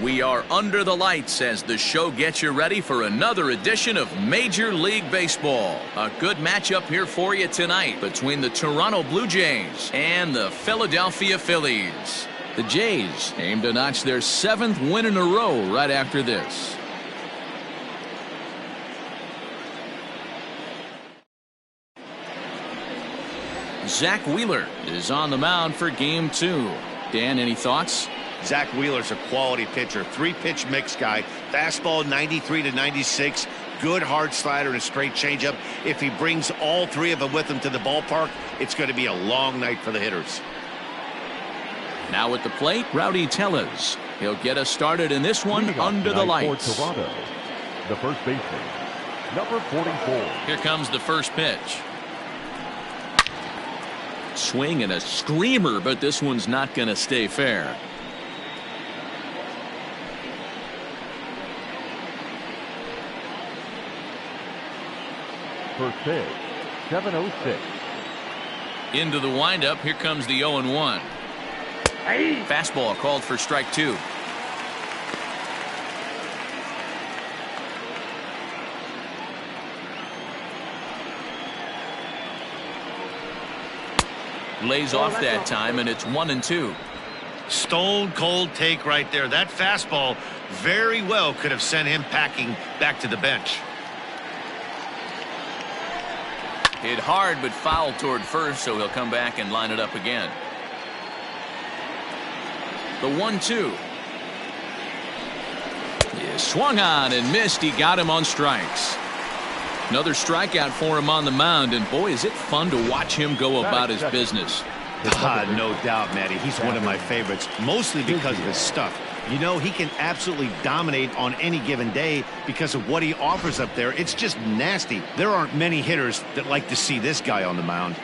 We are under the lights as the show gets you ready for another edition of Major League Baseball. A good matchup here for you tonight between the Toronto Blue Jays and the Philadelphia Phillies. The Jays aim to notch their 7th win in a row right after this. Zach Wheeler is on the mound for Game 2. Dan, any thoughts? Zach Wheeler's a quality pitcher. 3-pitch mix guy. Fastball 93 to 96. Good hard slider and a straight changeup. If he brings all three of them with him to the ballpark, it's going to be a long night for the hitters. Now at the plate, Rowdy Tellez. He'll get us started in this one under the lights. For Toronto, the first baseman, number 44. Here comes the first pitch. Swing and a screamer, but this one's not going to stay fair. First pitch, 7:06. Into the windup, here comes the 0-1. Fastball called for strike 2. Lays off that time, and it's 1-2. Stone cold take right there. That fastball very well could have sent him packing back to the bench. Hit hard but foul toward first, so he'll come back and line it up again. The 1-2. Yeah, swung on and missed. He got him on strikes. Another strikeout for him on the mound, and boy, is it fun to watch him go about his business. No doubt, Matty. He's one of my favorites, mostly because of his stuff. You know, he can absolutely dominate on any given day because of what he offers up there. It's just nasty. There aren't many hitters that like to see this guy on the mound.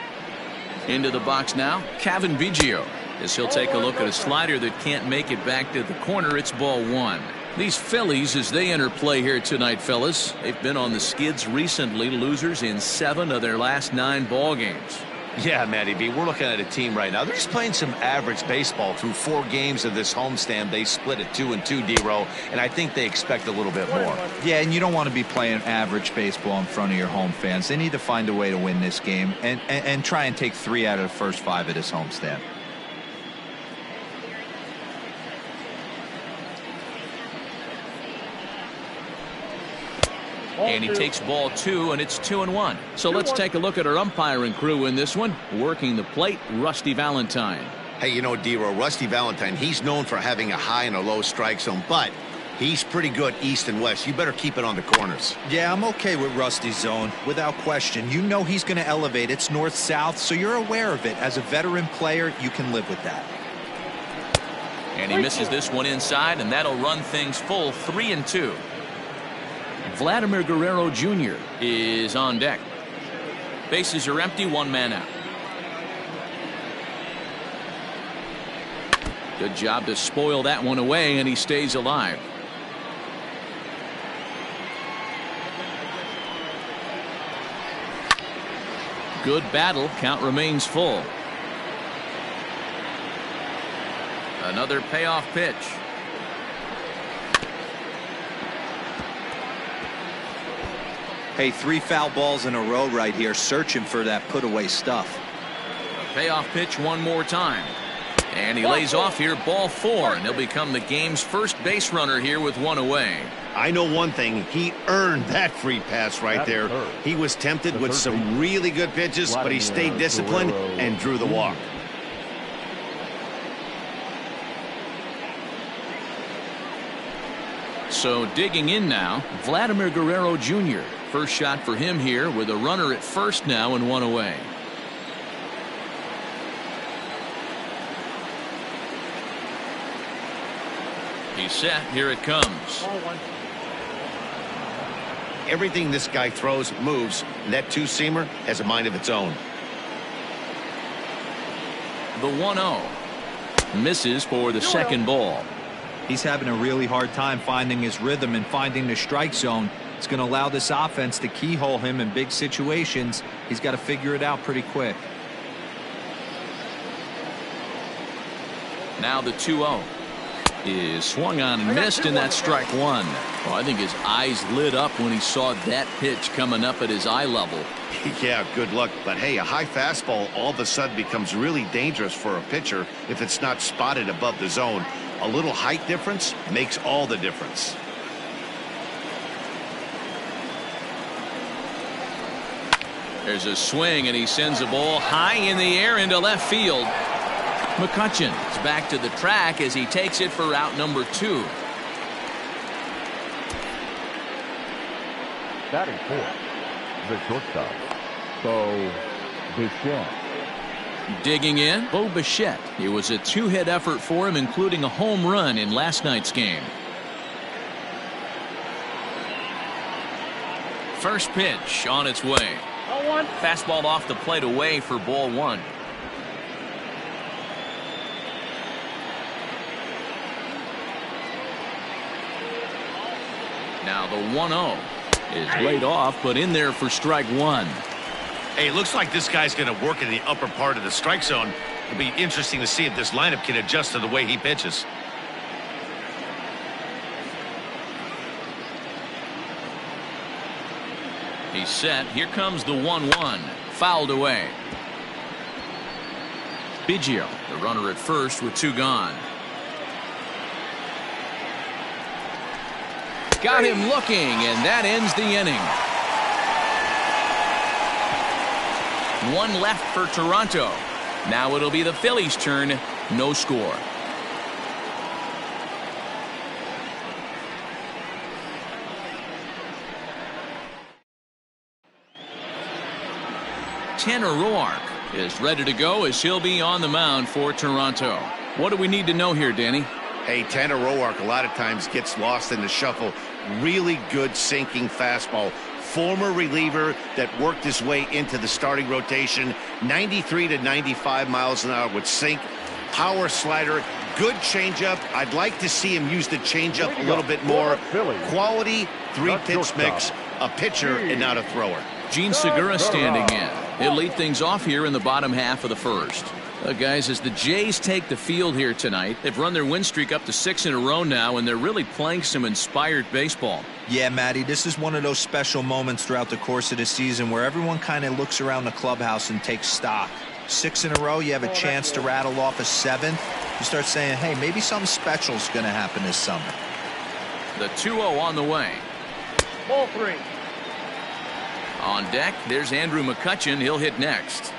Into the box now, Kevin Biggio, as he'll take a look at a slider that can't make it back to the corner. It's ball 1. These Phillies, as they enter play here tonight, fellas, they've been on the skids recently, losers in 7 of their last 9 ball games. Yeah, Matty B, we're looking at a team right now. They're just playing some average baseball through 4 games of this homestand. They split at 2-2, D-Row, and I think they expect a little bit more. Yeah, and you don't want to be playing average baseball in front of your home fans. They need to find a way to win this game and try and take 3 out of the first 5 of this homestand. And he takes ball 2, and it's 2-1. So let's take a look at our umpiring crew in this one. Working the plate, Rusty Valentine. Hey, you know, D-Row, Rusty Valentine, he's known for having a high and a low strike zone, but he's pretty good east and west. You better keep it on the corners. Yeah, I'm okay with Rusty's zone, without question. You know he's going to elevate. It's north-south, so you're aware of it. As a veteran player, you can live with that. And he misses this one inside, and that'll run things full 3-2. Vladimir Guerrero Jr. is on deck. Bases are empty, 1 man out. Good job to spoil that one away, and he stays alive. Good battle. Count remains full. Another payoff pitch. Hey, 3 foul balls in a row right here, searching for that put-away stuff. A payoff pitch one more time. And he lays off here, ball 4, and he'll become the game's first base runner here with 1 away. I know one thing. He earned that free pass right there. He was tempted with some really good pitches, but he stayed disciplined and drew the walk. So digging in now, Vladimir Guerrero Jr. First shot for him here with a runner at first now and 1 away. He's set. Here it comes. Everything this guy throws moves. That 2-seamer has a mind of its own. The 1-0. Misses for the second ball. He's having a really hard time finding his rhythm and finding the strike zone. It's going to allow this offense to keyhole him in big situations. He's got to figure it out pretty quick. Now the 2-0. is swung on and missed, and that's strike one. Well, I think his eyes lit up when he saw that pitch coming up at his eye level. Yeah, good luck. But hey, a high fastball all of a sudden becomes really dangerous for a pitcher if it's not spotted above the zone. A little height difference makes all the difference. There's a swing, and he sends a ball high in the air into left field. McCutcheon is back to the track as he takes it for out number 2. Batting fourth, the shortstop, Bo Bichette. Digging in, Bo Bichette. It was a 2-hit effort for him, including a home run in last night's game. First pitch on its way. Fastball off the plate away for ball 1. Now the 1-0 is laid off, but in there for strike 1. Hey, it looks like this guy's going to work in the upper part of the strike zone. It'll be interesting to see if this lineup can adjust to the way he pitches. He's set. Here comes the 1-1. Fouled away. Biggio, the runner at first with 2 gone. Got him looking, and that ends the inning. 1 left for Toronto. Now it'll be the Phillies' turn. No score. Tanner Roark is ready to go as he'll be on the mound for Toronto. What do we need to know here, Danny? Hey, Tanner Roark a lot of times gets lost in the shuffle. Really good sinking fastball. Former reliever that worked his way into the starting rotation. 93 to 95 miles an hour with sink. Power slider. Good changeup. I'd like to see him use the changeup a little bit more. Quality 3-pitch mix. A pitcher and not a thrower. Gene Segura standing in. He'll lead things off here in the bottom half of the first. Guys, as the Jays take the field here tonight, they've run their win streak up to 6 in a row now, and they're really playing some inspired baseball. Yeah, Matty, this is one of those special moments throughout the course of the season where everyone kind of looks around the clubhouse and takes stock. 6 in a row, you have a chance to rattle off a 7th. You start saying, hey, maybe something special is going to happen this summer. The 2-0 on the way. Ball 3. On deck, there's Andrew McCutcheon. He'll hit next.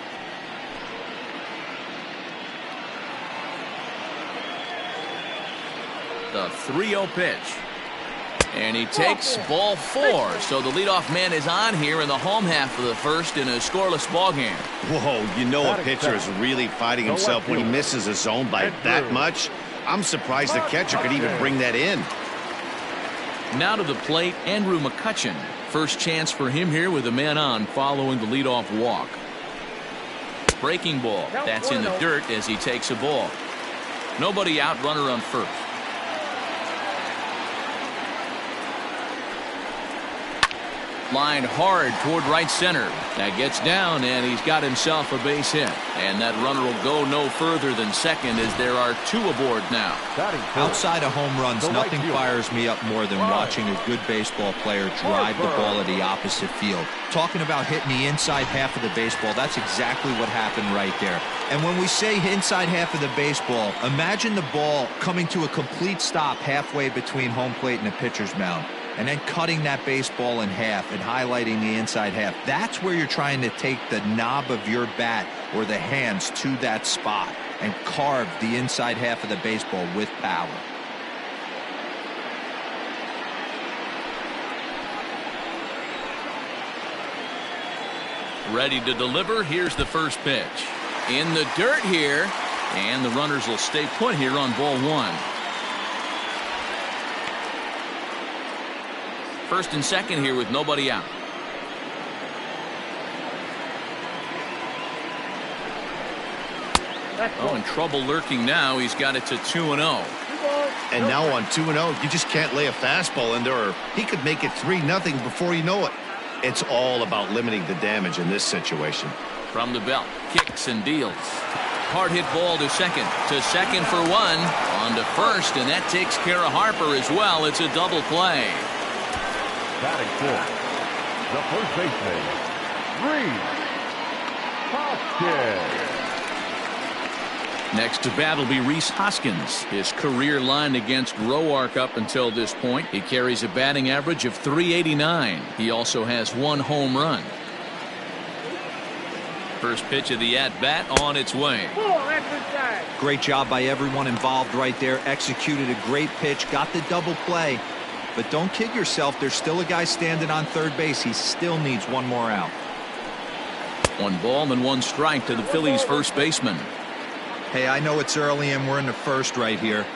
The 3-0 pitch. And he takes ball 4. So the leadoff man is on here in the home half of the first in a scoreless ball game. Whoa, you know a pitcher is really fighting himself when he misses a zone by that much. I'm surprised the catcher could even bring that in. Now to the plate, Andrew McCutcheon. First chance for him here with a man on following the leadoff walk. Breaking ball. That's in the dirt as he takes a ball. Nobody out, runner on first. Lined hard toward right center. That gets down, and he's got himself a base hit. And that runner will go no further than second as there are 2 aboard now. Outside of home runs, nothing fires me up more than watching a good baseball player drive the ball to the opposite field. Talking about hitting the inside half of the baseball, that's exactly what happened right there. And when we say inside half of the baseball, imagine the ball coming to a complete stop halfway between home plate and the pitcher's mound, and then cutting that baseball in half and highlighting the inside half. That's where you're trying to take the knob of your bat or the hands to that spot and carve the inside half of the baseball with power. Ready to deliver. Here's the first pitch. In the dirt here, and the runners will stay put here on ball 1. First and second here with nobody out. Oh, in trouble lurking now. He's got it to 2-0. And now on 2-0, you just can't lay a fastball in there, or he could make it 3-0 before you know it. It's all about limiting the damage in this situation. From the belt, kicks and deals. Hard hit ball to second. To second for one. On to first, and that takes care of Harper as well. It's a double play. Batting fourth, the first baseman, Hoskins. Next to bat will be Rhys Hoskins. His career line against Roark up until this point. He carries a batting average of .389. He also has 1 home run. First pitch of the at-bat on its way. Great job by everyone involved right there. Executed a great pitch, got the double play. But don't kid yourself, there's still a guy standing on third base. He still needs 1 more out. 1 ball and 1 strike to the Phillies first baseman. Hey, I know it's early and we're in the first right here,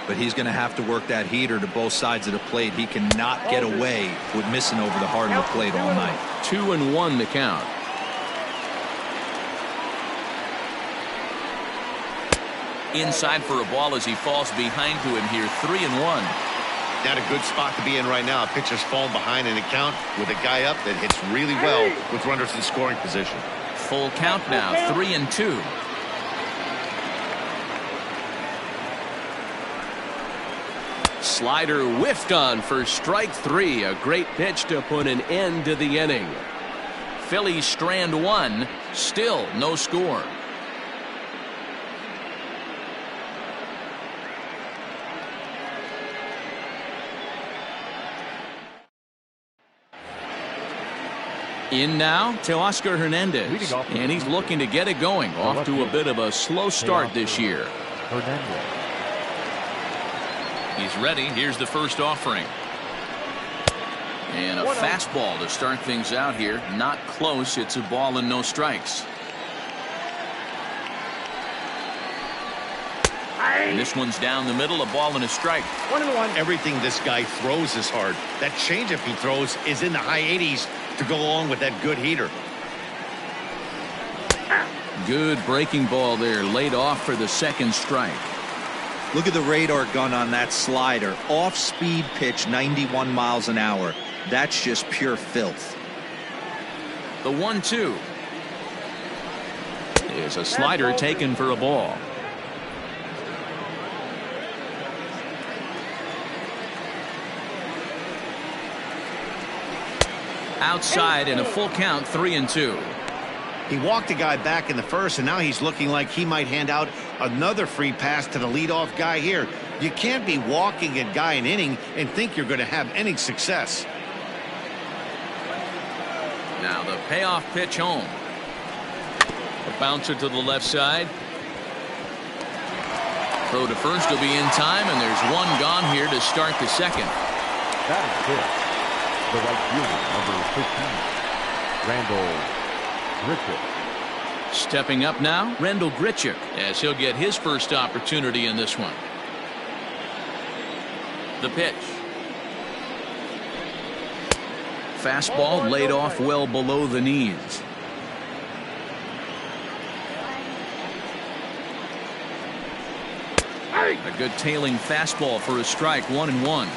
but he's going to have to work that heater to both sides of the plate. He cannot get away with missing over the heart of the plate all night. 2-1 the count. Inside for a ball as he falls behind to him here. 3-1. Not a good spot to be in right now. A pitcher's falling behind in the count with a guy up that hits really well with runners in scoring position. Full count now. 3-2. Slider whiffed on for strike 3. A great pitch to put an end to the inning. Phillies strand 1. Still no score. In now to Oscar Hernandez, and he's looking to get it going. Off to a bit of a slow start this year. He's ready. Here's the first offering. And a fastball to start things out here. Not close. It's a ball and no strikes. And this one's down the middle. A ball and a strike. 1-1. Everything this guy throws is hard. That changeup he throws is in the high 80s to go along with that good heater. Good breaking ball there. Laid off for the second strike. Look at the radar gun on that slider. Off-speed pitch, 91 miles an hour. That's just pure filth. The 1-2 is a slider taken for a ball. Outside in a full count. 3-2. He walked a guy back in the first, and now he's looking like he might hand out another free pass to the leadoff guy here. You can't be walking a guy an inning and think you're going to have any success. Now the payoff pitch home. A bouncer to the left side. Throw to first will be in time, and there's 1 gone here to start the second. That is it. The right fielder, number 15, Randall Grichuk. Stepping up now, Randall Grichuk, as he'll get his first opportunity in this one. The pitch. Fastball laid off well below the knees. A good tailing fastball for a strike. 1-1.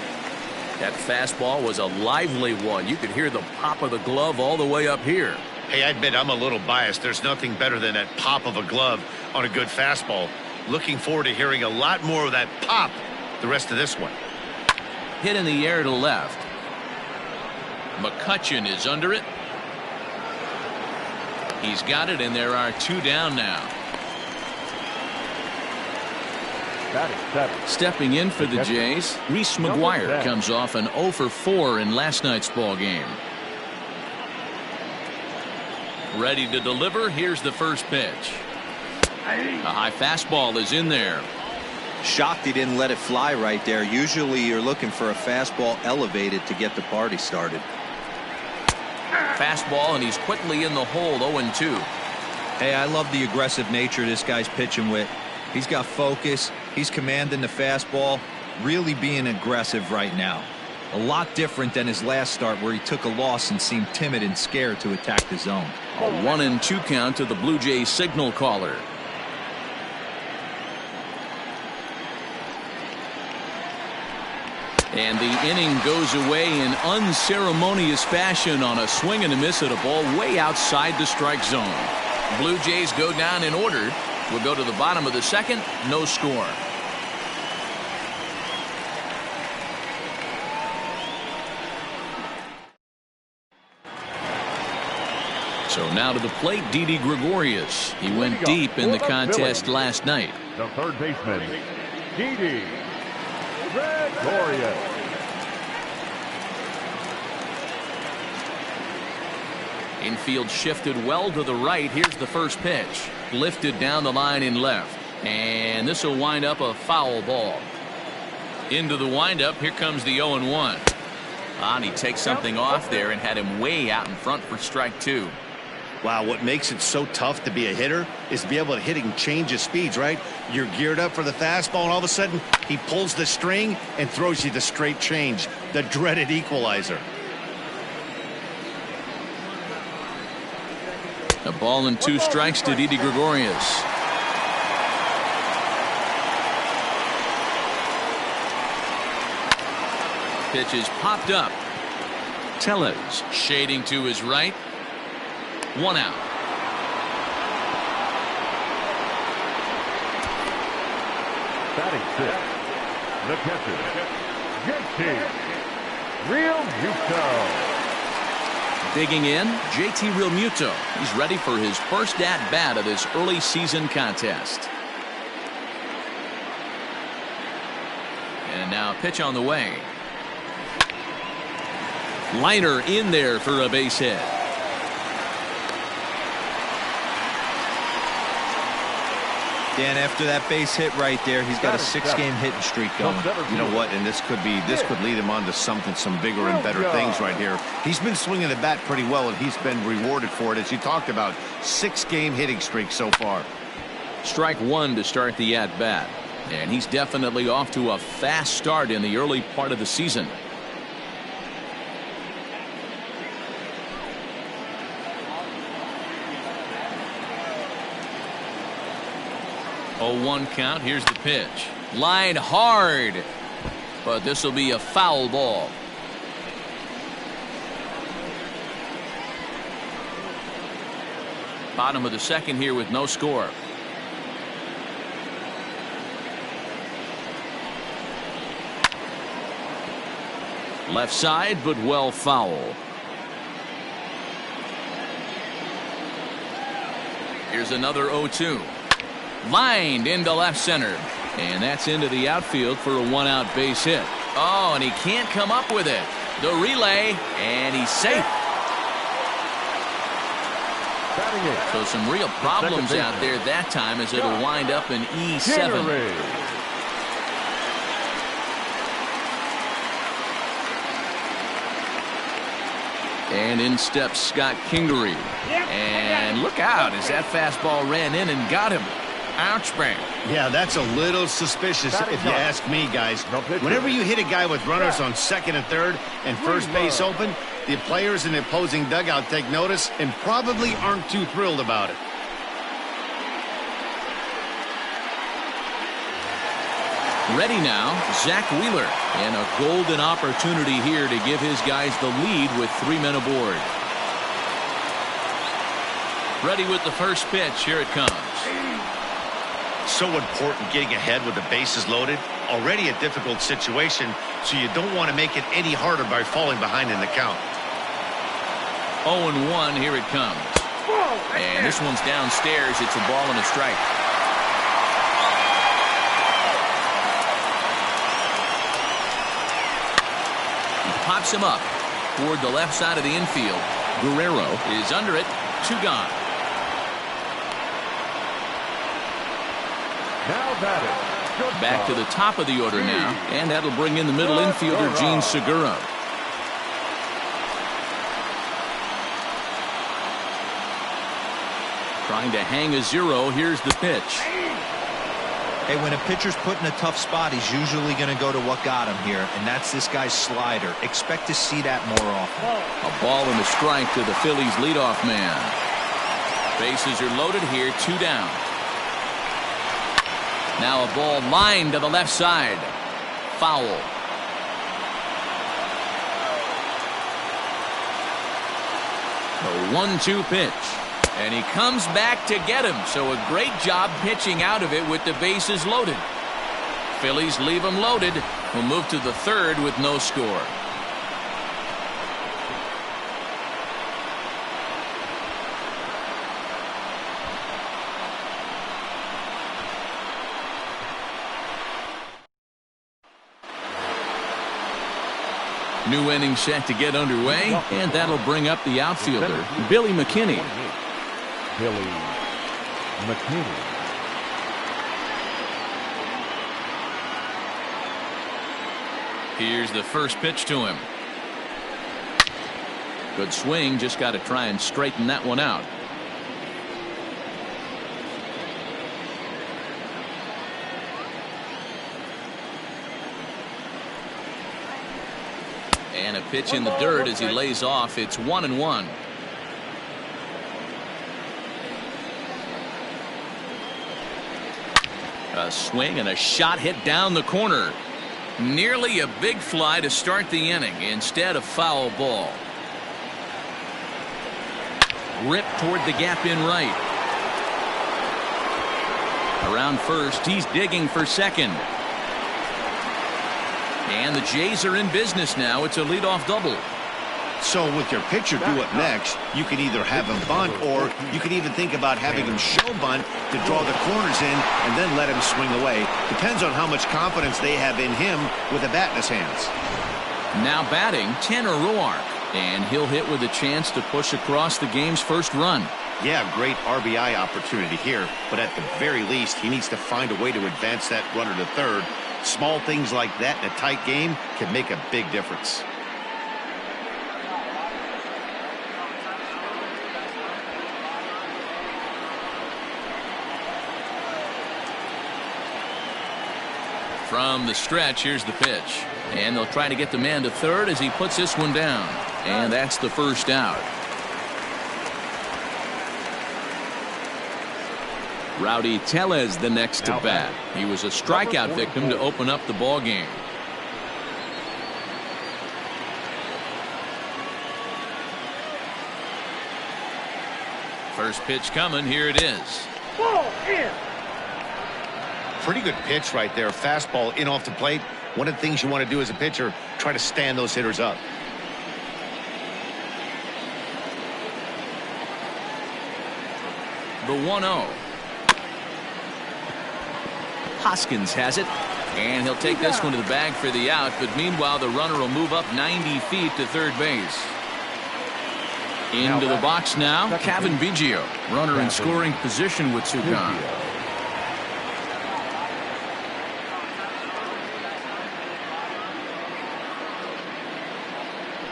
That fastball was a lively one. You could hear the pop of the glove all the way up here. Hey, I admit I'm a little biased. There's nothing better than that pop of a glove on a good fastball. Looking forward to hearing a lot more of that pop the rest of this one. Hit in the air to left. McCutchen is under it. He's got it, and there are 2 down now. Stepping in for the Jays, Reese McGuire comes off an 0 for 4 in last night's ball game. Ready to deliver. Here's the first pitch. A high fastball is in there. Shocked he didn't let it fly right there. Usually you're looking for a fastball elevated to get the party started. Fastball, and he's quickly in the hole. 0-2. Hey, I love the aggressive nature this guy's pitching with. He's got focus. He's commanding the fastball. Really being aggressive right now. A lot different than his last start where he took a loss and seemed timid and scared to attack the zone. A 1-2 count to the Blue Jays signal caller. And the inning goes away in unceremonious fashion on a swing and a miss at a ball way outside the strike zone. Blue Jays go down in order. We'll go to the bottom of the second. No score. So now to the plate, Didi Gregorius. He went deep in the contest last night. The third baseman, Didi Gregorius. Infield shifted well to the right. Here's the first pitch. Lifted down the line in left. And this will wind up a foul ball. Into the windup. Here comes the 0-1. And he takes something off there and had him way out in front for strike two. Wow, what makes it so tough to be a hitter is to be able to hit and change his speeds, right? You're geared up for the fastball, and all of a sudden, he pulls the string and throws you the straight change, the dreaded equalizer. A ball and 2 strikes to Didi Gregorius. Pitch is popped up. Tellez shading to his right. 1 out. Batting 6, the catcher, JT Realmuto. Digging in, JT Realmuto. He's ready for his first at-bat of this early season contest. And now a pitch on the way. Liner in there for a base hit. Dan, after that base hit right there, he's got a 6-game hitting streak going. You know what? And this could lead him on to some bigger and better things right here. He's been swinging the bat pretty well, and he's been rewarded for it, as you talked about. 6-game hitting streak so far. Strike 1 to start the at-bat. And he's definitely off to a fast start in the early part of the season. Oh, 1 count. Here's the pitch. Line hard. But this will be a foul ball. Bottom of the second here with no score. Left side, but well foul. Here's another 0-2. Lined into left center. And that's into the outfield for a 1-out base hit. Oh, and he can't come up with it. The relay, and he's safe. So some real problems out there that time, as it'll wind up in E7. And in steps Scott Kingery. And look out as that fastball ran in and got him. Ouch, bang. Yeah, that's a little suspicious if you ask me, guys. Whenever you hit a guy with runners on second and third and first base open, the players in the opposing dugout take notice and probably aren't too thrilled about it. Ready now, Zach Wheeler. And a golden opportunity here to give his guys the lead with 3 men aboard. Ready with the first pitch. Here it comes. So important getting ahead with the bases loaded. Already a difficult situation, so you don't want to make it any harder by falling behind in the count. 0-1. Here it comes. And this one's downstairs. It's a ball and a strike. He pops him up toward the left side of the infield. Guerrero is under it. 2 gone. Back to the top of the order now, and that'll bring in the middle infielder Gene Segura. Trying to hang a 0. Here's the pitch. Hey, when a pitcher's put in a tough spot, he's usually going to go to what got him here, and that's this guy's slider. Expect to see that more often. A ball and a strike to the Phillies leadoff man. Bases are loaded here. 2 down. Now a ball lined to the left side. Foul. The 1-2 pitch. And he comes back to get him. So a great job pitching out of it with the bases loaded. Phillies leave him loaded. We'll move to the third with no score. New inning set to get underway, and that'll bring up the outfielder, Billy McKinney. Billy McKinney. Here's the first pitch to him. Good swing, just got to try and straighten that one out. And a pitch in the dirt as he lays off. It's 1-1. A swing and a shot hit down the corner. Nearly a big fly to start the inning. Instead, a foul ball. Ripped toward the gap in right. Around first, he's digging for second. And the Jays are in business now. It's a leadoff double. So with your pitcher do it next, you can either have him bunt, or you can even think about having him show bunt to draw the corners in and then let him swing away. Depends on how much confidence they have in him with a bat in his hands. Now batting, Tanner Roark. And he'll hit with a chance to push across the game's first run. Yeah, great RBI opportunity here, but at the very least, he needs to find a way to advance that runner to third. Small things like that in a tight game can make a big difference. From the stretch, here's the pitch. And they'll try to get the man to third as he puts this one down. And that's the first out. Rowdy Tellez the next to bat. He was a strikeout victim to open up the ball game. First pitch coming. Here it is. Ball in. Pretty good pitch right there. Fastball in off the plate. One of the things you want to do as a pitcher, try to stand those hitters up. The 1-0. Hoskins has it, and he'll take this one to the bag for the out, but meanwhile the runner will move up 90 feet to third base. Into the box now, Kevin Biggio, runner in scoring position with Sugan.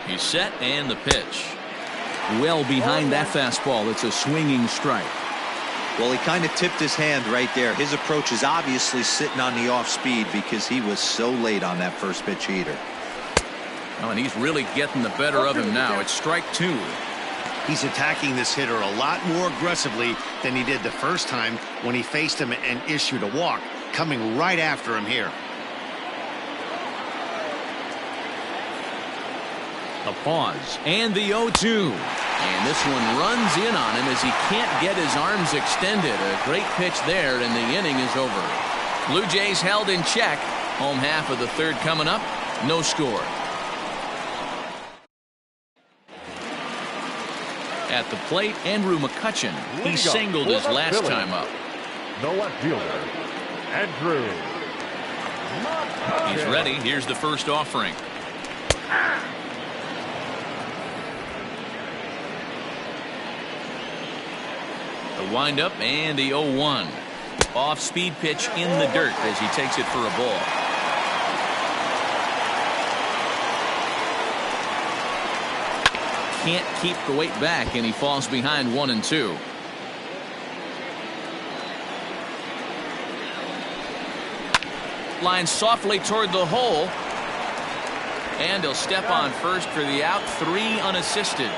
He's set, and the pitch. Well behind that fastball. It's a swinging strike. Well, he kind of tipped his hand right there. His approach is obviously sitting on the off speed because he was so late on that first pitch heater. Oh, and he's really getting the better of him now. It's strike two. He's attacking this hitter a lot more aggressively than he did the first time when he faced him and issued a walk. Coming right after him here. A pause, and the 0-2. And this one runs in on him as he can't get his arms extended. A great pitch there, and the inning is over. Blue Jays held in check. Home half of the third coming up. No score. At the plate, Andrew McCutchen. He singled his last time up. The left fielder, Andrew McCutchen. He's ready. Here's the first offering. The windup and the 0-1. Off-speed pitch in the dirt as he takes it for a ball. Can't keep the weight back, and he falls behind 1-2. Line softly toward the hole. And he'll step on first for the out. 3 unassisted.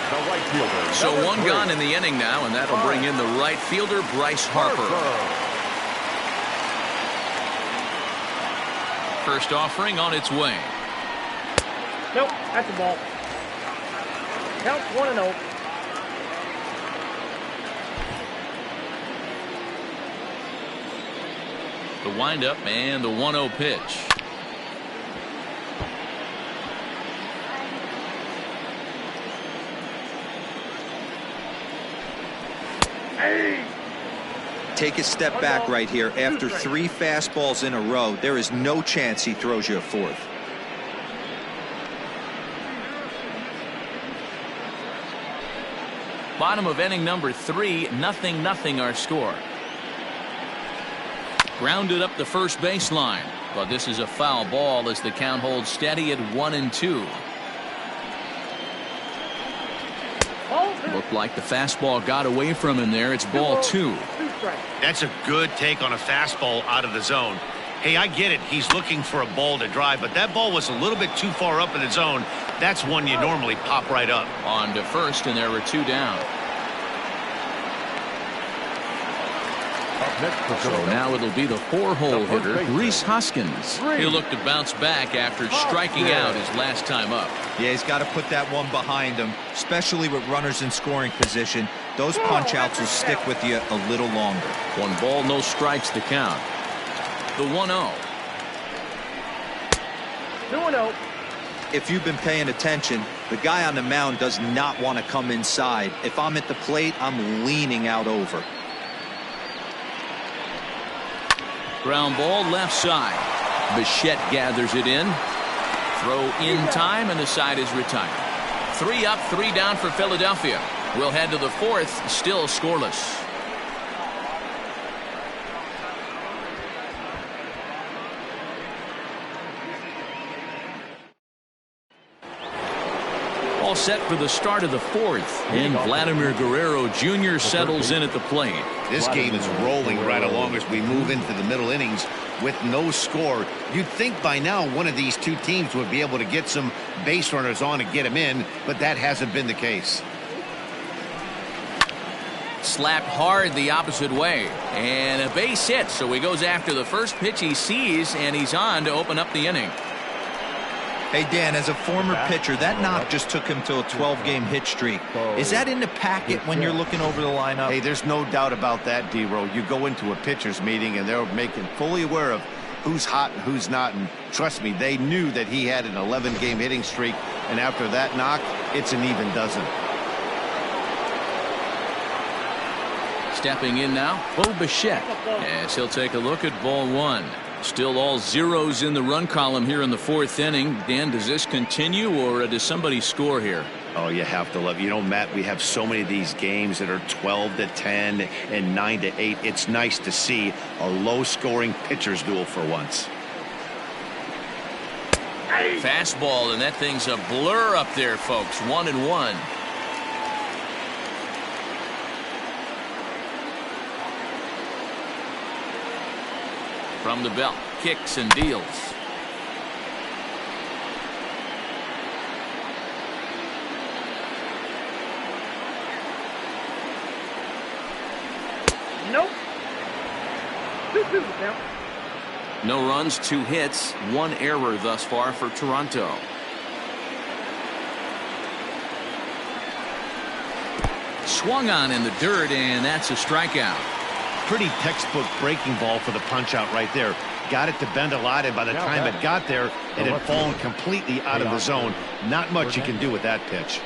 The right fielder. So 1 gone in the inning now, and that'll bring in the right fielder, Bryce Harper. First offering on its way. Nope, that's a ball. Count 1-0. The windup and the 1-0 pitch. Take a step back right here. After 3 fastballs in a row, there is no chance he throws you a 4th. Bottom of inning number 3, 0-0 our score. Grounded up the first baseline, but this is a foul ball as the count holds steady at 1-2. Looked like the fastball got away from him there. It's ball 2. That's a good take on a fastball out of the zone. Hey, I get it. He's looking for a ball to drive, but that ball was a little bit too far up in the zone. That's one you normally pop right up. On to first, and there were 2 down. So now it'll be the 4-hole hitter, Rhys Hoskins. He'll look to bounce back after striking out his last time up. Yeah, he's got to put that one behind him, especially with runners in scoring position. Those punch-outs will stick with you a little longer. 1 ball, no strikes to count. The 1-0. 2-0. If you've been paying attention, the guy on the mound does not want to come inside. If I'm at the plate, I'm leaning out over. Ground ball left side. Bichette gathers it in. Throw in time, and the side is retired. 3 up, 3 down for Philadelphia. We'll head to the 4th, still scoreless. All set for the start of the 4th, and Vladimir Guerrero Jr. settles in at the plate. This game is rolling right along as we move into the middle innings with no score. You'd think by now one of these 2 teams would be able to get some base runners on and get them in, but that hasn't been the case. Slapped hard the opposite way, and a base hit, so he goes after the first pitch he sees, and he's on to open up the inning. Hey, Dan, as a former pitcher, that knock just took him to a 12-game hit streak. Is that in the packet when you're looking over the lineup? Hey, there's no doubt about that, D-Row. You go into a pitcher's meeting, and they're making fully aware of who's hot and who's not. And trust me, they knew that he had an 11-game hitting streak. And after that knock, it's an even dozen. Stepping in now, Bo Bichette, as he'll take a look at ball 1. Still all zeros in the run column here in the 4th inning. Dan, does this continue, or does somebody score here? Oh, you have to love. You know, Matt, we have so many of these games that are 12-10 and 9-8. It's nice to see a low-scoring pitcher's duel for once. Fastball, and that thing's a blur up there, folks. 1-1. From the belt, kicks and deals. Nope. 2-2 now. No runs, 2 hits, 1 error thus far for Toronto. Swung on in the dirt, and that's a strikeout. Pretty textbook breaking ball for the punch out right there. Got it to bend a lot, and by the time it got there, it had fallen completely out of the zone. Not much you can do with that pitch.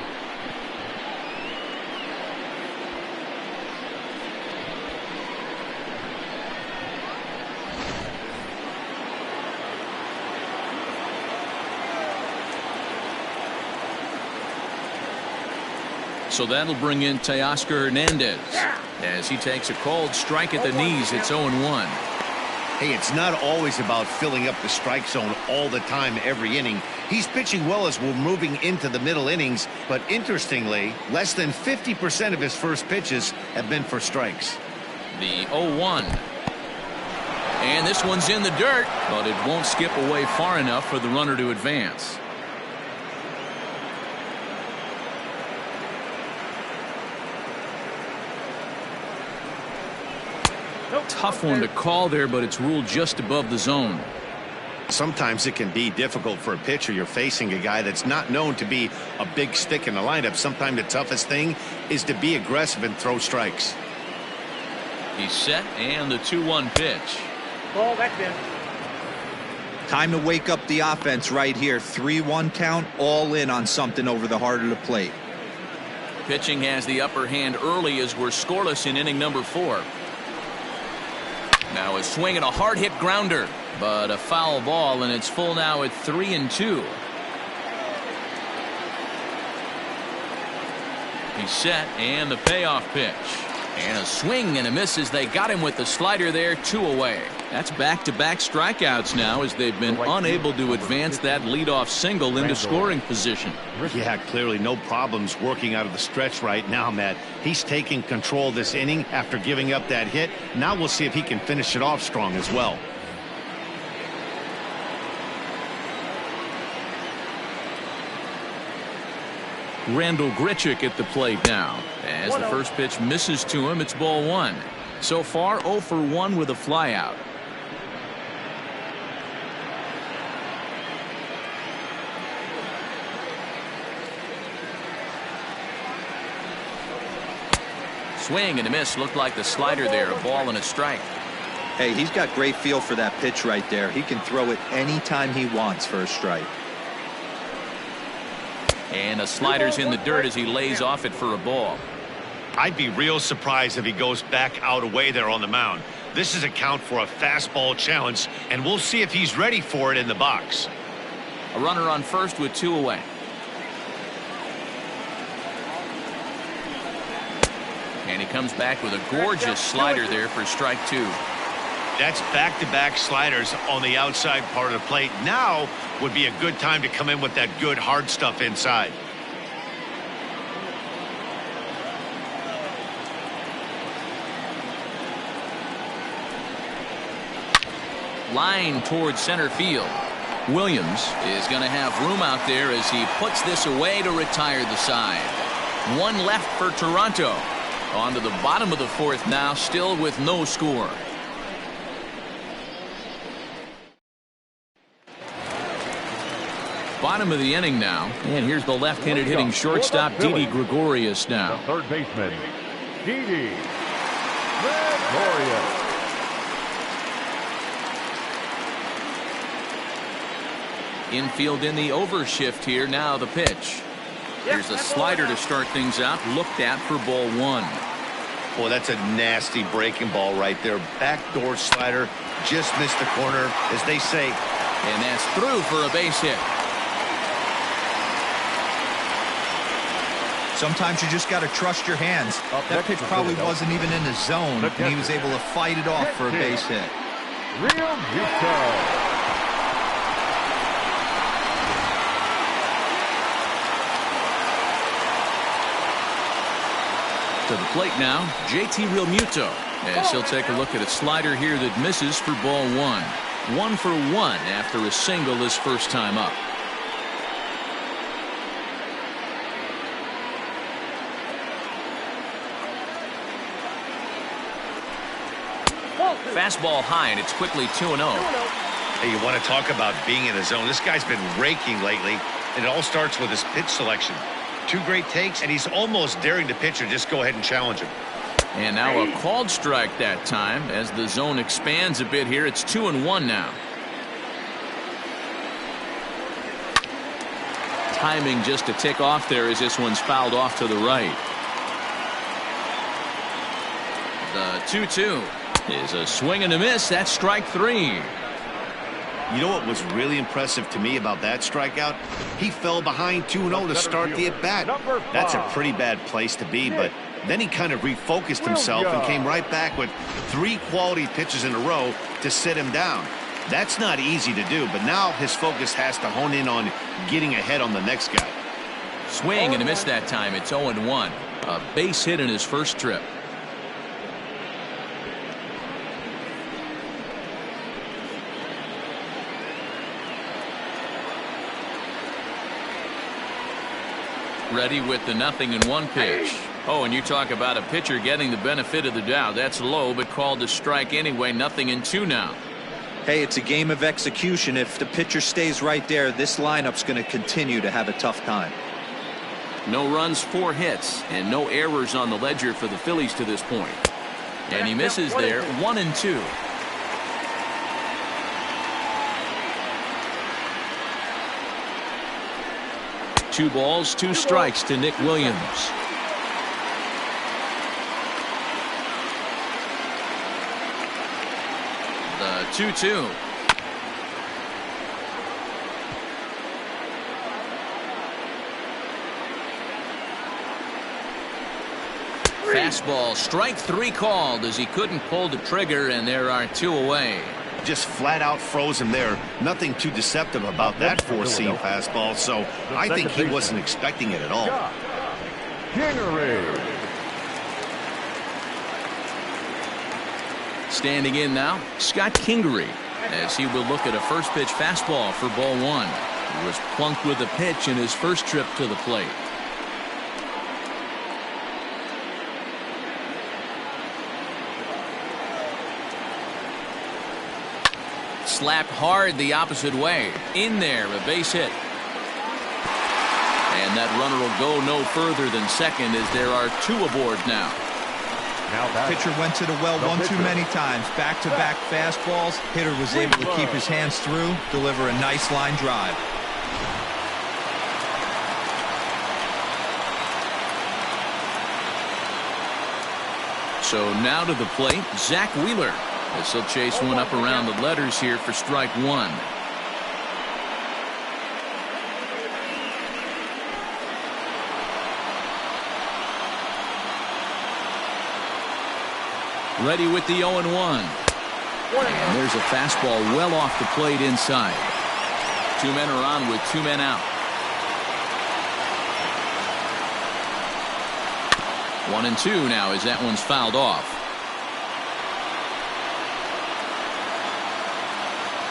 So that'll bring in Teoscar Hernandez as he takes a cold strike at the knees. It's 0-1. Hey, it's not always about filling up the strike zone all the time every inning. He's pitching well as we're moving into the middle innings, but interestingly, less than 50% of his first pitches have been for strikes. The 0-1. And this one's in the dirt, but it won't skip away far enough for the runner to advance. Tough one to call there, but it's ruled just above the zone. Sometimes it can be difficult for a pitcher. You're facing a guy that's not known to be a big stick in the lineup. Sometimes the toughest thing is to be aggressive and throw strikes. He's set, and the 2-1 pitch. Ball, that's in. Time to wake up the offense right here. 3-1 count, all in on something over the heart of the plate. Pitching has the upper hand early as we're scoreless in inning number 4. Now a swing and a hard hit grounder, but a foul ball, and it's full now at 3-2. He's set, and the payoff pitch. And a swing and a miss as they got him with the slider there, 2 away. That's back-to-back strikeouts now as they've been unable to advance that leadoff single into scoring position. Yeah, clearly no problems working out of the stretch right now, Matt. He's taking control this inning after giving up that hit. Now we'll see if he can finish it off strong as well. Randall Grichuk at the plate now. As the first pitch misses to him, it's ball 1. So far, 0 for 1 with a flyout. Swing and a miss. Looked like the slider there. A ball and a strike. Hey, he's got great feel for that pitch right there. He can throw it anytime he wants for a strike. And a slider's in the dirt as he lays off it for a ball. I'd be real surprised if he goes back out away there on the mound. This is a count for a fastball challenge, and we'll see if he's ready for it in the box. A runner on first with 2 away. And he comes back with a gorgeous slider there for strike 2. That's back-to-back sliders on the outside part of the plate. Now would be a good time to come in with that good hard stuff inside. Line towards center field. Williams is going to have room out there as he puts this away to retire the side. 1 left for Toronto. On to the bottom of the 4th now, still with no score. Bottom of the inning now, and here's the left-handed hitting shortstop Didi Gregorius now. The third baseman, Didi Gregorius. Infield in the overshift here. Now the pitch. Here's a slider to start things out. Looked at for ball 1. Boy, that's a nasty breaking ball right there. Backdoor slider. Just missed the corner, as they say. And that's through for a base hit. Sometimes you just got to trust your hands. That pitch probably wasn't even in the zone, and he was able to fight it off for a base hit. Real Muto. To the plate now, JT Realmuto, as he'll take a look at a slider here that misses for ball 1. 1 for 1 after a single his first time up. Fastball high, and it's quickly 2-0. Hey, you want to talk about being in the zone? This guy's been raking lately, and it all starts with his pitch selection. 2 great takes, and he's almost daring the pitcher just go ahead and challenge him. And now a called strike that time as the zone expands a bit here. It's 2-1 now. Timing just to tick off there as this one's fouled off to the right. The 2-2 is a swing and a miss. That's strike 3. You know what was really impressive to me about that strikeout? He fell behind 2-0 to start the at-bat. That's a pretty bad place to be, but then he kind of refocused himself and came right back with 3 quality pitches in a row to sit him down. That's not easy to do, but now his focus has to hone in on getting ahead on the next guy. Swing and a miss that time. It's 0-1. A base hit in his first trip. Ready with the 0-1 pitch. Oh, and you talk about a pitcher getting the benefit of the doubt. That's low, but called a strike anyway. 0-2 now. Hey, it's a game of execution. If the pitcher stays right there, this lineup's going to continue to have a tough time. No runs, 4 hits, and no errors on the ledger for the Phillies to this point. And he misses there. 1-2. 2 balls, 2 strikes to Nick Williams. The 2-2. Fastball, strike 3 called as he couldn't pull the trigger, and there are 2 away. Just flat out froze him there. Nothing too deceptive about that 4-seam fastball, so I think he wasn't expecting it at all. Standing in now, Scott Kingery, as he will look at a first pitch fastball for ball 1. He was plunked with a pitch in his first trip to the plate. Slapped hard the opposite way. In there, a base hit. And that runner will go no further than second as there are 2 aboard now. Pitcher went to the well one too many times. Back-to-back fastballs. Hitter was able to keep his hands through, deliver a nice line drive. So now to the plate, Zach Wheeler. As he'll chase one up around the letters here for strike 1. Ready with the 0-1. And there's a fastball well off the plate inside. 2 men are on with 2 men out. 1-2 now as that one's fouled off.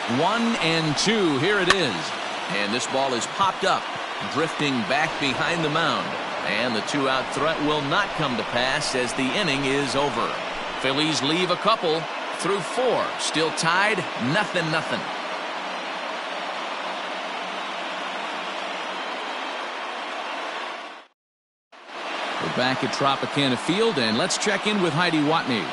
1-2, here it is. And this ball is popped up, drifting back behind the mound. And the 2-out threat will not come to pass as the inning is over. Phillies leave a couple through 4. Still tied, 0-0. We're back at Tropicana Field, and let's check in with Heidi Watney.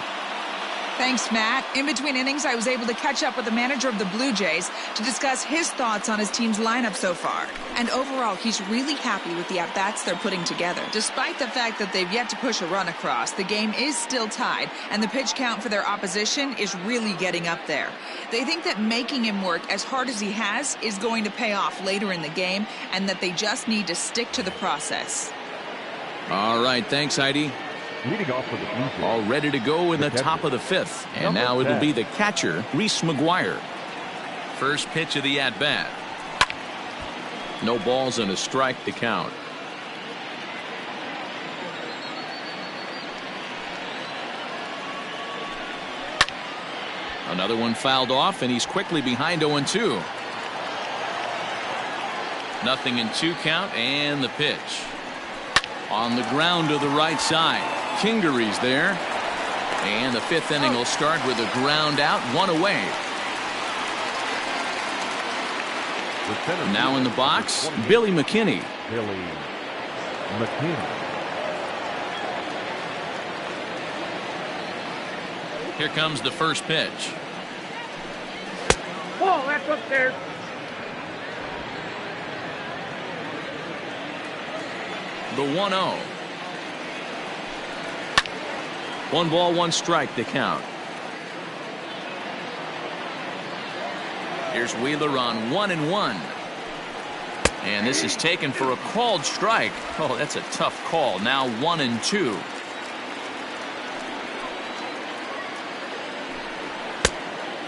Thanks, Matt. In between innings, I was able to catch up with the manager of the Blue Jays to discuss his thoughts on his team's lineup so far. And overall, he's really happy with the at-bats they're putting together. Despite the fact that they've yet to push a run across, the game is still tied, and the pitch count for their opposition is really getting up there. They think that making him work as hard as he has is going to pay off later in the game, and that they just need to stick to the process. All right, thanks, Heidi. Leading off for the Blue Jays, All ready to go in the top of the 5th. And now it'll be the catcher, Reese McGuire. First pitch of the at-bat. No balls and a strike to count. Another one fouled off, and he's quickly behind 0-2. 0-2 count, and the pitch. On the ground to the right side. Kingery's there. And the 5th inning will start with a ground out, 1 away. Now in the box, Billy McKinney. Here comes the first pitch. Whoa, that's upstairs. The 1-0. 1 ball, 1 strike to count. Here's Wheeler on 1-1. And this is taken for a called strike. Oh, that's a tough call. Now 1-2.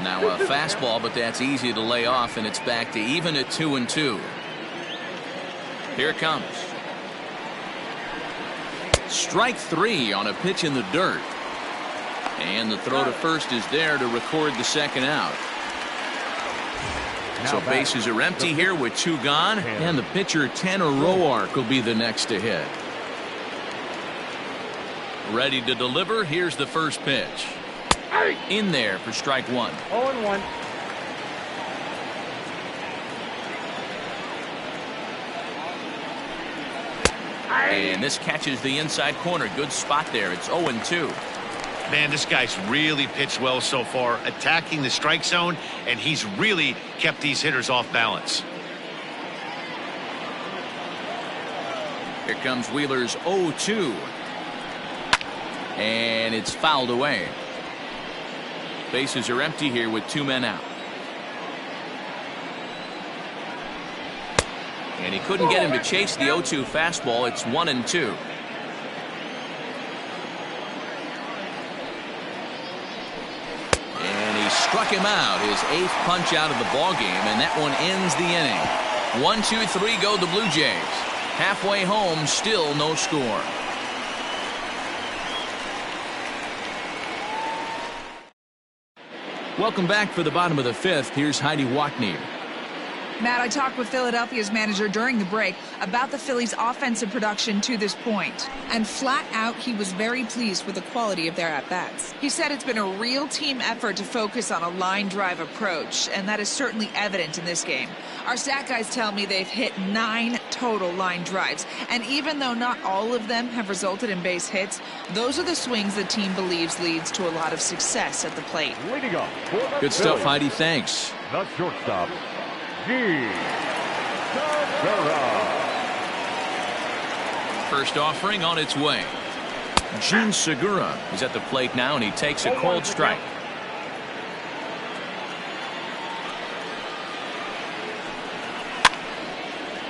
Now a fastball, but that's easy to lay off, and it's back to even at 2-2. Here it comes. Strike 3 on a pitch in the dirt. And the throw to first is there to record the second out. So bases are empty here with 2 gone, and the pitcher Tanner Roark will be the next to hit. Ready to deliver. Here's the first pitch. In there for strike 1. 0-1. And this catches the inside corner. Good spot there. It's 0-2. Man, this guy's really pitched well so far, attacking the strike zone, and he's really kept these hitters off balance. Here comes Wheeler's 0-2. And it's fouled away. Bases are empty here with 2 men out. And he couldn't get him to chase the 0-2 fastball. It's 1-2. And he struck him out, his 8th punch out of the ball game, and that one ends the inning. 1-2-3 go the Blue Jays. Halfway home, still no score. Welcome back for the bottom of the 5th. Here's Heidi Watney. Matt, I talked with Philadelphia's manager during the break about the Phillies' offensive production to this point. And flat out, he was very pleased with the quality of their at-bats. He said it's been a real team effort to focus on a line drive approach, and that is certainly evident in this game. Our stat guys tell me they've hit 9 total line drives. And even though not all of them have resulted in base hits, those are the swings the team believes leads to a lot of success at the plate. Leading up for the Good stuff, Heidi. Thanks. The shortstop, First offering on its way. Gene Segura is at the plate now, and he takes a cold strike.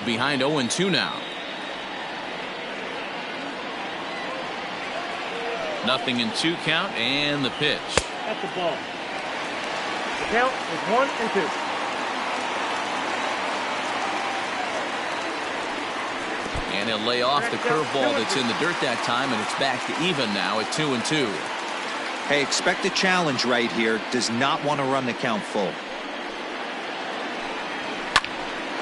Behind 0-2 now. Nothing in 2 count, and the pitch. At the ball. The count is 1-2. And he'll lay off the curveball that's in the dirt that time, and it's back to even now at 2-2. Hey, expect a challenge right here. Does not want to run the count full.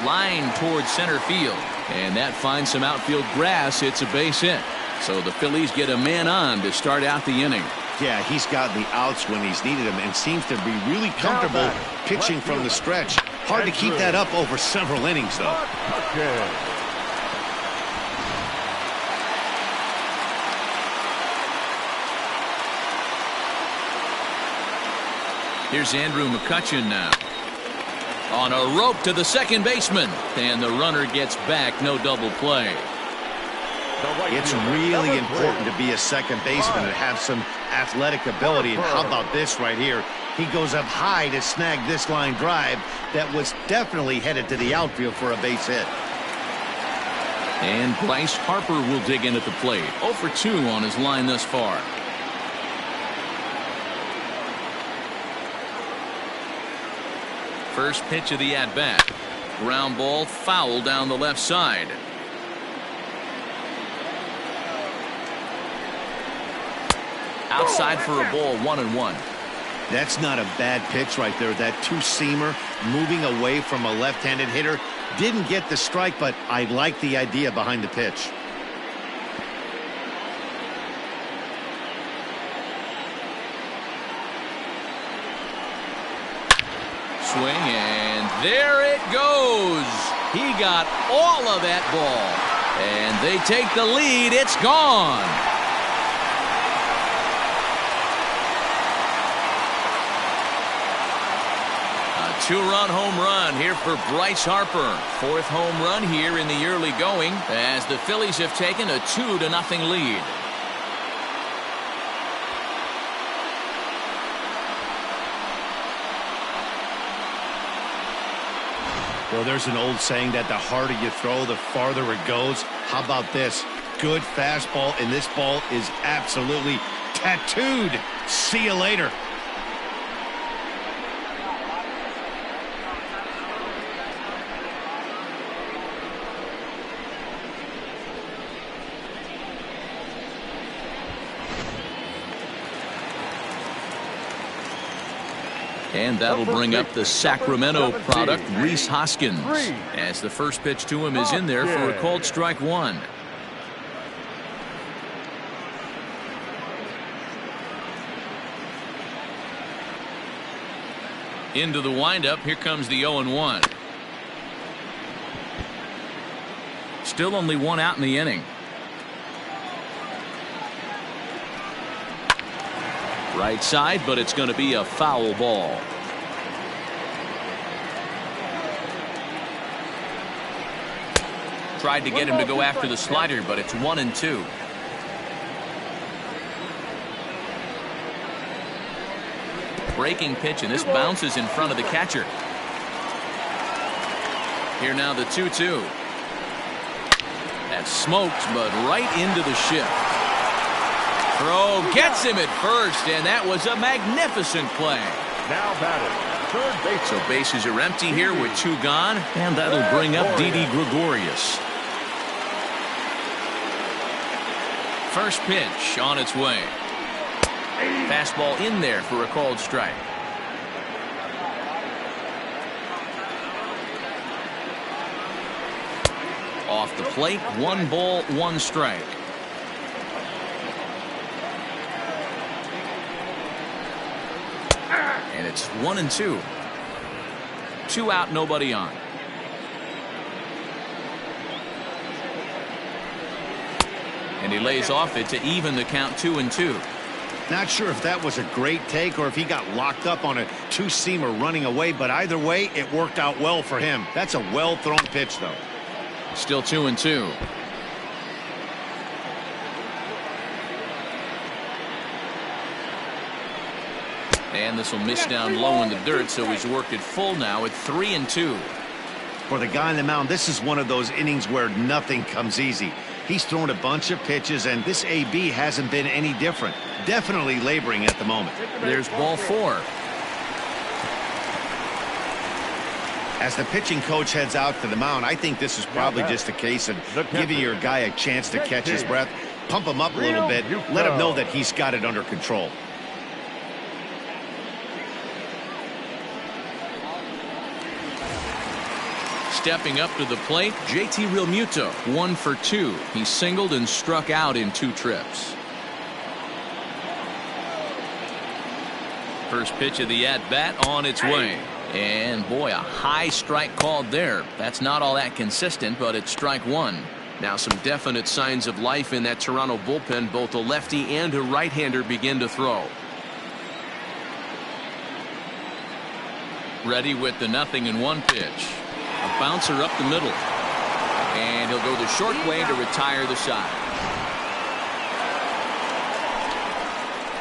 Line towards center field, and that finds some outfield grass. It's a base hit. So the Phillies get a man on to start out the inning. Yeah, he's gotten the outs when he's needed them and seems to be really comfortable pitching from the stretch. Hard to keep that up over several innings, though. Here's Andrew McCutchen now. On a rope to the second baseman. And the runner gets back. No double play. It's really important to be a second baseman and have some athletic ability. And how about this right here? He goes up high to snag this line drive that was definitely headed to the outfield for a base hit. And Bryce Harper will dig in at the plate. 0 for 2 on his line thus far. First pitch of the at-bat. Ground ball foul down the left side. Outside for a ball, 1-1. That's not a bad pitch right there. That two-seamer moving away from a left-handed hitter. Didn't get the strike, but I like the idea behind the pitch. Swing, and there it goes. He got all of that ball. And they take the lead. It's gone. A 2-run home run here for Bryce Harper. 4th home run here in the early going as the Phillies have taken a 2-0 lead. Well, there's an old saying that the harder you throw, the farther it goes. How about this? Good fastball, and this ball is absolutely tattooed. See you later. And that'll bring up the Sacramento product, Rhys Hoskins, as the first pitch to him is in there for a called strike 1. Into the windup. Here comes the 0-1. Still only 1 out in the inning. Right side, but it's going to be a foul ball. Tried to get him to go after the slider, but it's 1-2. Breaking pitch, and this bounces in front of the catcher. Here now the 2-2. That smokes, but right into the shift. Throw gets him at first, and that was a magnificent play. Now batting, third base. So bases are empty here with 2 gone, and that'll bring up Didi Gregorius. First pitch on its way. Fastball in there for a called strike. Off the plate, 1 ball, 1 strike. And it's 1-2. 2 out, nobody on. And he lays off it to even the count 2-2. Not sure if that was a great take or if he got locked up on a 2-seamer running away, but either way, it worked out well for him. That's a well-thrown pitch, though. Still 2-2. And this will miss down low in the dirt, so he's worked it full now at 3-2. For the guy on the mound, this is one of those innings where nothing comes easy. He's thrown a bunch of pitches, and this AB hasn't been any different. Definitely laboring at the moment. There's ball 4. As the pitching coach heads out to the mound, I think this is probably just a case of giving your guy a chance to catch his breath, pump him up a little bit, let him know that he's got it under control. Stepping up to the plate, JT Realmuto, 1 for 2. He singled and struck out in 2 trips. First pitch of the at-bat on its way. And boy, a high strike called there. That's not all that consistent, but it's strike 1. Now some definite signs of life in that Toronto bullpen. Both a lefty and a right-hander begin to throw. Ready with the 0-1 pitch. A bouncer up the middle. And he'll go the short way to retire the side.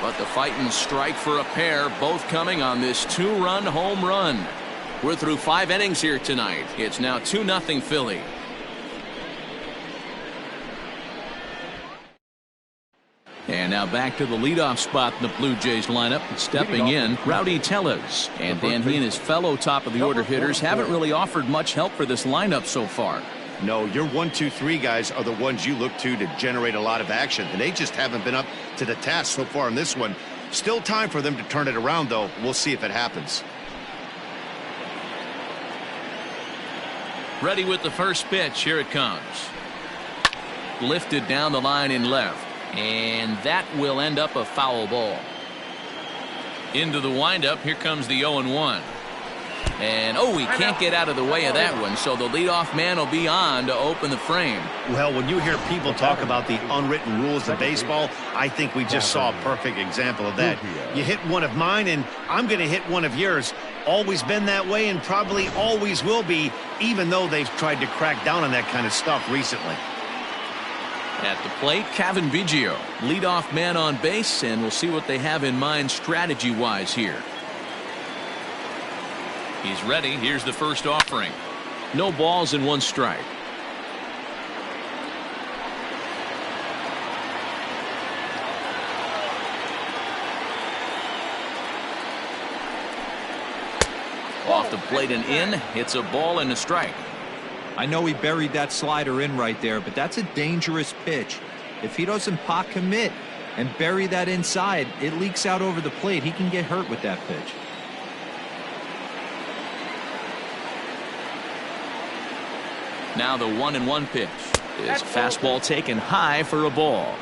But the fighting strike for a pair, both coming on this 2-run home run. We're through 5 innings here tonight. It's now 2-0 Philly. And now back to the leadoff spot in the Blue Jays lineup. Stepping in, Rowdy Tellez. And Dan, he and his fellow top-of-the-order hitters haven't really offered much help for this lineup so far. No, your 1, 2, 3 guys are the ones you look to generate a lot of action, and they just haven't been up to the task so far in this one. Still time for them to turn it around, though. We'll see if it happens. Ready with the first pitch. Here it comes. Lifted down the line in left. And that will end up a foul ball. Into the windup. Here comes the 0-1. And he can't get out of the way of that one, so the leadoff man will be on to open the frame. Well, when you hear people talk about the unwritten rules of baseball, I think we just saw a perfect example of that. You hit one of mine, and I'm going to hit one of yours. Always been that way and probably always will be, even though they've tried to crack down on that kind of stuff recently. At the plate, Kevin Biggio, leadoff man on base, and we'll see what they have in mind strategy-wise here. He's ready. Here's the first offering. No balls and 1 strike. Off the plate and in. It's a ball and a strike. I know he buried that slider in right there, but that's a dangerous pitch. If he doesn't pot commit and bury that inside, it leaks out over the plate. He can get hurt with that pitch. Now the 1-1 pitch is fastball taken high for a ball.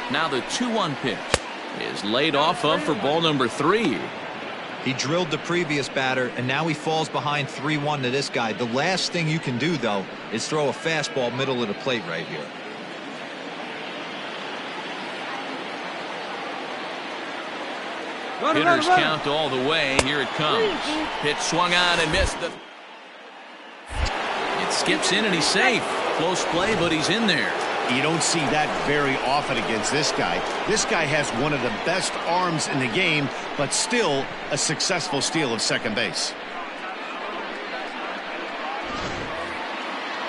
Now the 2-1 pitch is laid off of for ball number 3. He drilled the previous batter, and now he falls behind 3-1 to this guy. The last thing you can do, though, is throw a fastball middle of the plate right here. Hitters count all the way. Here it comes. Pitch swung on and missed. It skips in and he's safe. Close play, but he's in there. You don't see that very often against this guy. This guy has one of the best arms in the game, but still a successful steal of second base.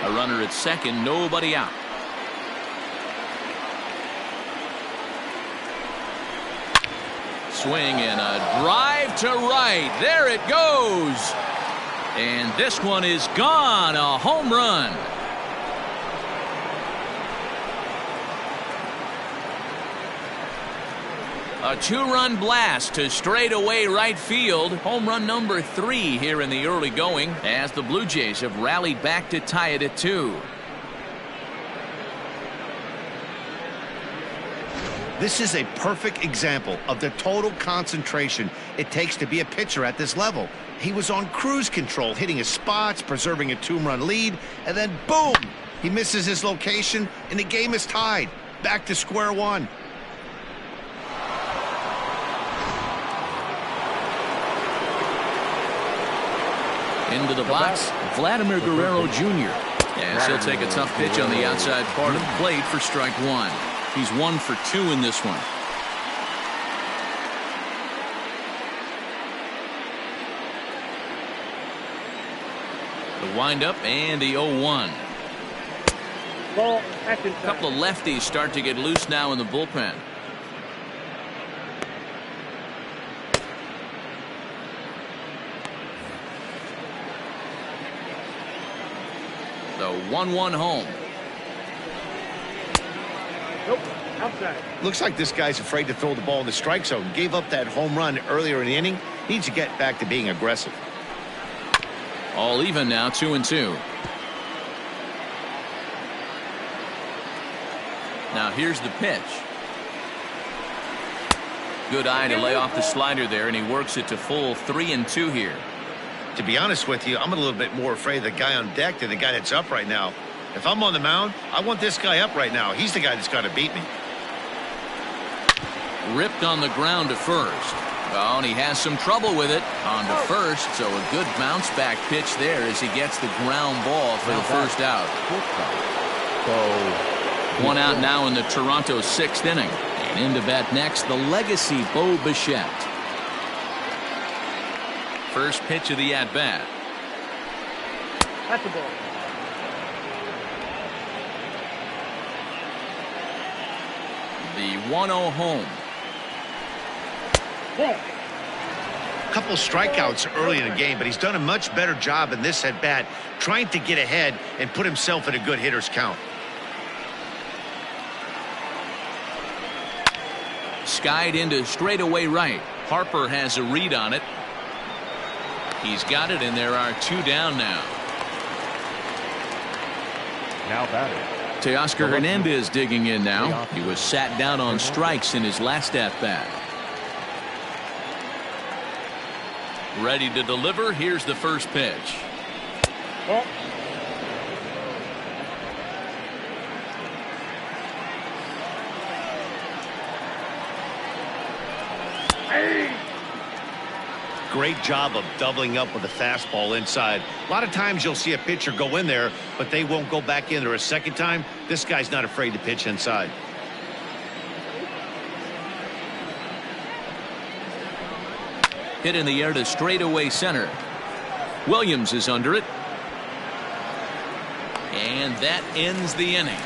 A runner at second, nobody out. Swing and a drive to right. There it goes. And this one is gone. A home run. A two-run blast to straightaway right field. Home run number 3 here in the early going as the Blue Jays have rallied back to tie it at 2. This is a perfect example of the total concentration it takes to be a pitcher at this level. He was on cruise control, hitting his spots, preserving a 2-run lead, and then boom! He misses his location, and the game is tied. Back to square one. Into the box, Vladimir Guerrero Jr. As he'll take a tough pitch on the outside part of the plate for strike 1. He's 1 for 2 in this one. The windup and the 0-1. A couple of lefties start to get loose now in the bullpen. The 1-1 home. Nope, outside. Looks like this guy's afraid to throw the ball in the strike zone. Gave up that home run earlier in the inning. Needs to get back to being aggressive. All even now, 2-2. Now here's the pitch. Good eye to lay off the slider there, and he works it to full 3-2 here. To be honest with you, I'm a little bit more afraid of the guy on deck than the guy that's up right now. If I'm on the mound, I want this guy up right now. He's the guy that's got to beat me. Ripped on the ground to first. Oh, and he has some trouble with it on to first, so a good bounce back pitch there as he gets the ground ball for the first out. One out now in the Toronto 6th inning. And into bat next, the legacy Bo Bichette. First pitch of the at-bat. That's the ball. The 1-0 home. A couple strikeouts early in the game, but he's done a much better job in this at-bat trying to get ahead and put himself in a good hitter's count. Skied into straightaway right. Harper has a read on it. He's got it, and there are 2 down now. Now batting. Teoscar Hernandez digging in now. He was sat down on strikes in his last at-bat. Ready to deliver. Here's the first pitch. Great job of doubling up with a fastball inside. A lot of times you'll see a pitcher go in there, but they won't go back in there a second time. This guy's not afraid to pitch inside. Hit in the air to straightaway center. Williams is under it. And that ends the inning.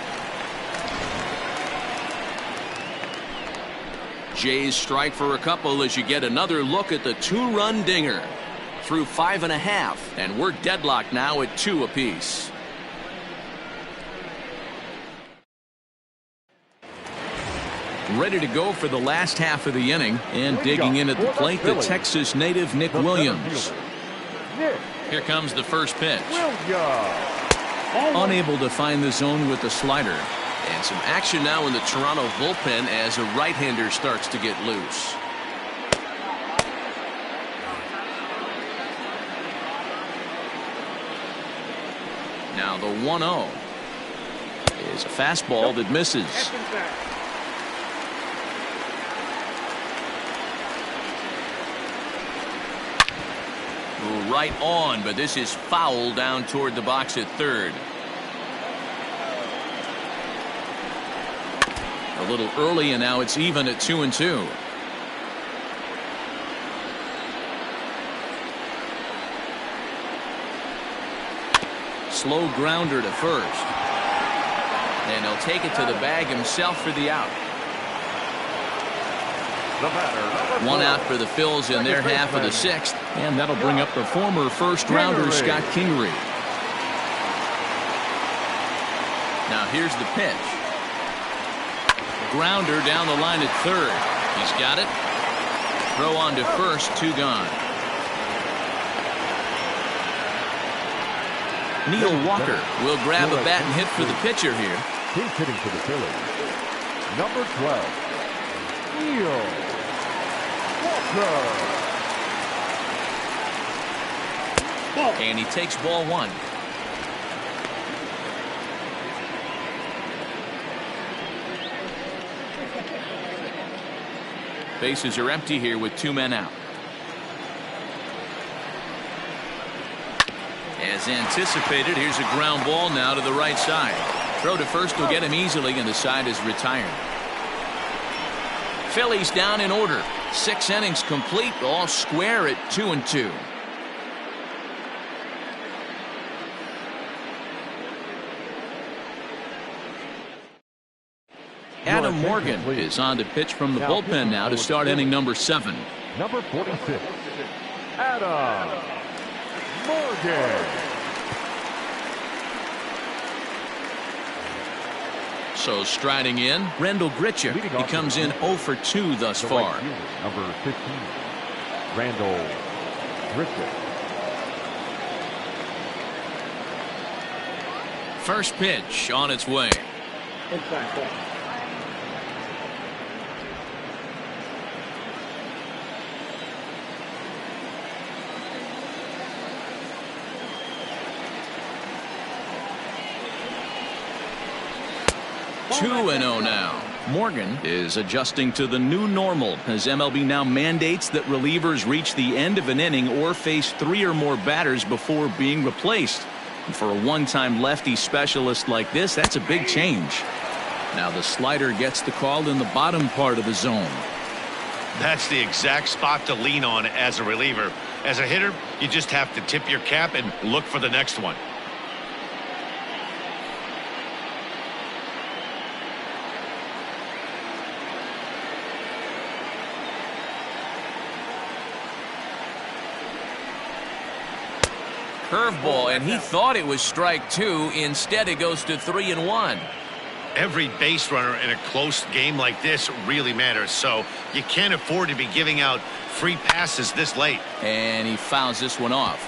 Jays strike for a couple as you get another look at the 2-run dinger. Through 5.5, and we're deadlocked now at 2 apiece. Ready to go for the last half of the inning, and digging in at the plate, the Texas native Nick Williams. Here comes the first pitch. Unable to find the zone with the slider. And some action now in the Toronto bullpen as a right-hander starts to get loose. Now the 1-0 is a fastball that misses. right on, but this is foul down toward the box at third. A little early, and now it's even at 2-2. Slow grounder to first. And he'll take it to the bag himself for the out. One out for the Phils in their half of the sixth. And that'll bring up the former first-rounder Scott Kingery. Now here's the pitch. Grounder down the line at third. He's got it. Throw on to first, 2 gone. Neil Walker will grab a bat and hit for the pitcher here. He's hitting for the Phillies. Number 12, Neil Walker. And he takes ball 1. Bases are empty here with 2 men out. As anticipated, here's a ground ball now to the right side. Throw to first will get him easily, and the side is retired. Phillies down in order. 6 innings complete, all square at 2-2. Adam Morgan is on to pitch from the bullpen now to start inning number 7. Number 46, Adam Morgan. So striding in, Randall Gritchick. He comes in 0 for 2 thus far. Number 15, Randall Gritchick. First pitch on its way. Inside ball. 2-0 now. Morgan is adjusting to the new normal as MLB now mandates that relievers reach the end of an inning or face 3 or more batters before being replaced. And for a one-time lefty specialist like this, that's a big change. Now the slider gets the call in the bottom part of the zone. That's the exact spot to lean on as a reliever. As a hitter, you just have to tip your cap and look for the next one. Curveball, and he thought it was strike 2. Instead, it goes to 3-1. Every base runner in a close game like this really matters, so you can't afford to be giving out free passes this late. And he fouls this one off.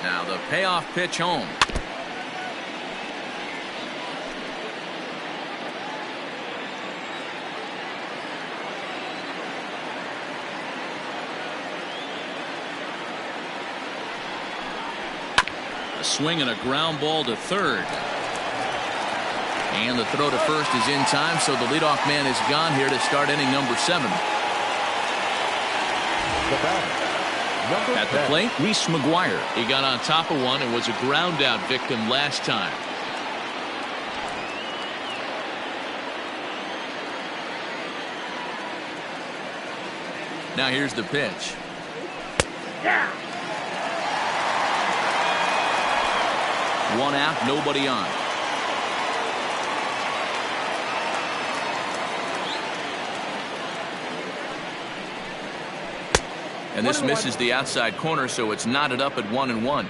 Now the payoff pitch home. A swing and a ground ball to third. And the throw to first is in time, so the leadoff man is gone here to start inning number 7. At the plate, Reese McGuire. He got on top of one and was a ground out victim last time. Now here's the pitch. Yeah. 1 out, nobody on. And this misses the outside corner, so it's knotted up at 1-1.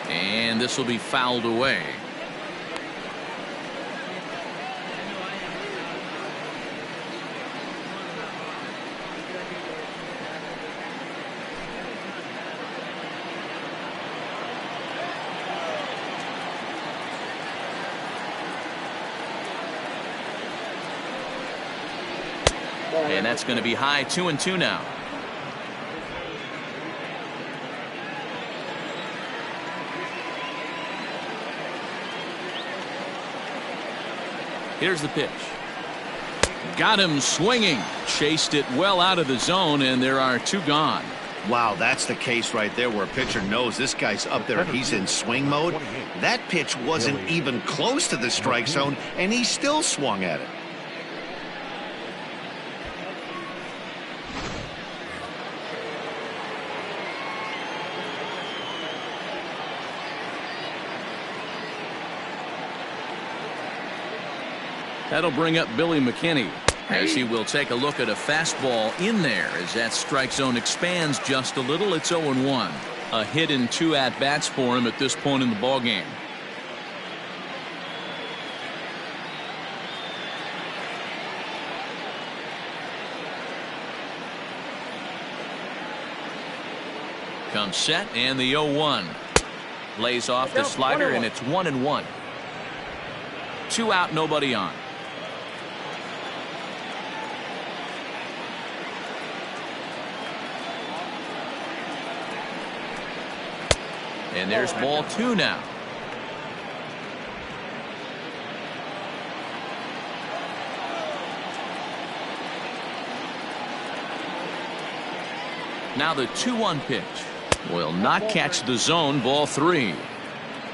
And this will be fouled away. And that's going to be high, 2-2 now. Here's the pitch. Got him swinging. Chased it well out of the zone, and there are 2 gone. Wow, that's the case right there where a pitcher knows this guy's up there. He's in swing mode. That pitch wasn't even close to the strike zone, and he still swung at it. That'll bring up Billy McKinney, as he will take a look at a fastball in there as that strike zone expands just a little. It's 0-1. A hit in 2 at-bats for him at this point in the ballgame. Comes set, and the 0-1. Lays off the slider, and it's 1-1. 2 out, nobody on. And there's ball 2 now. Now the 2-1 pitch will not catch the zone. Ball 3.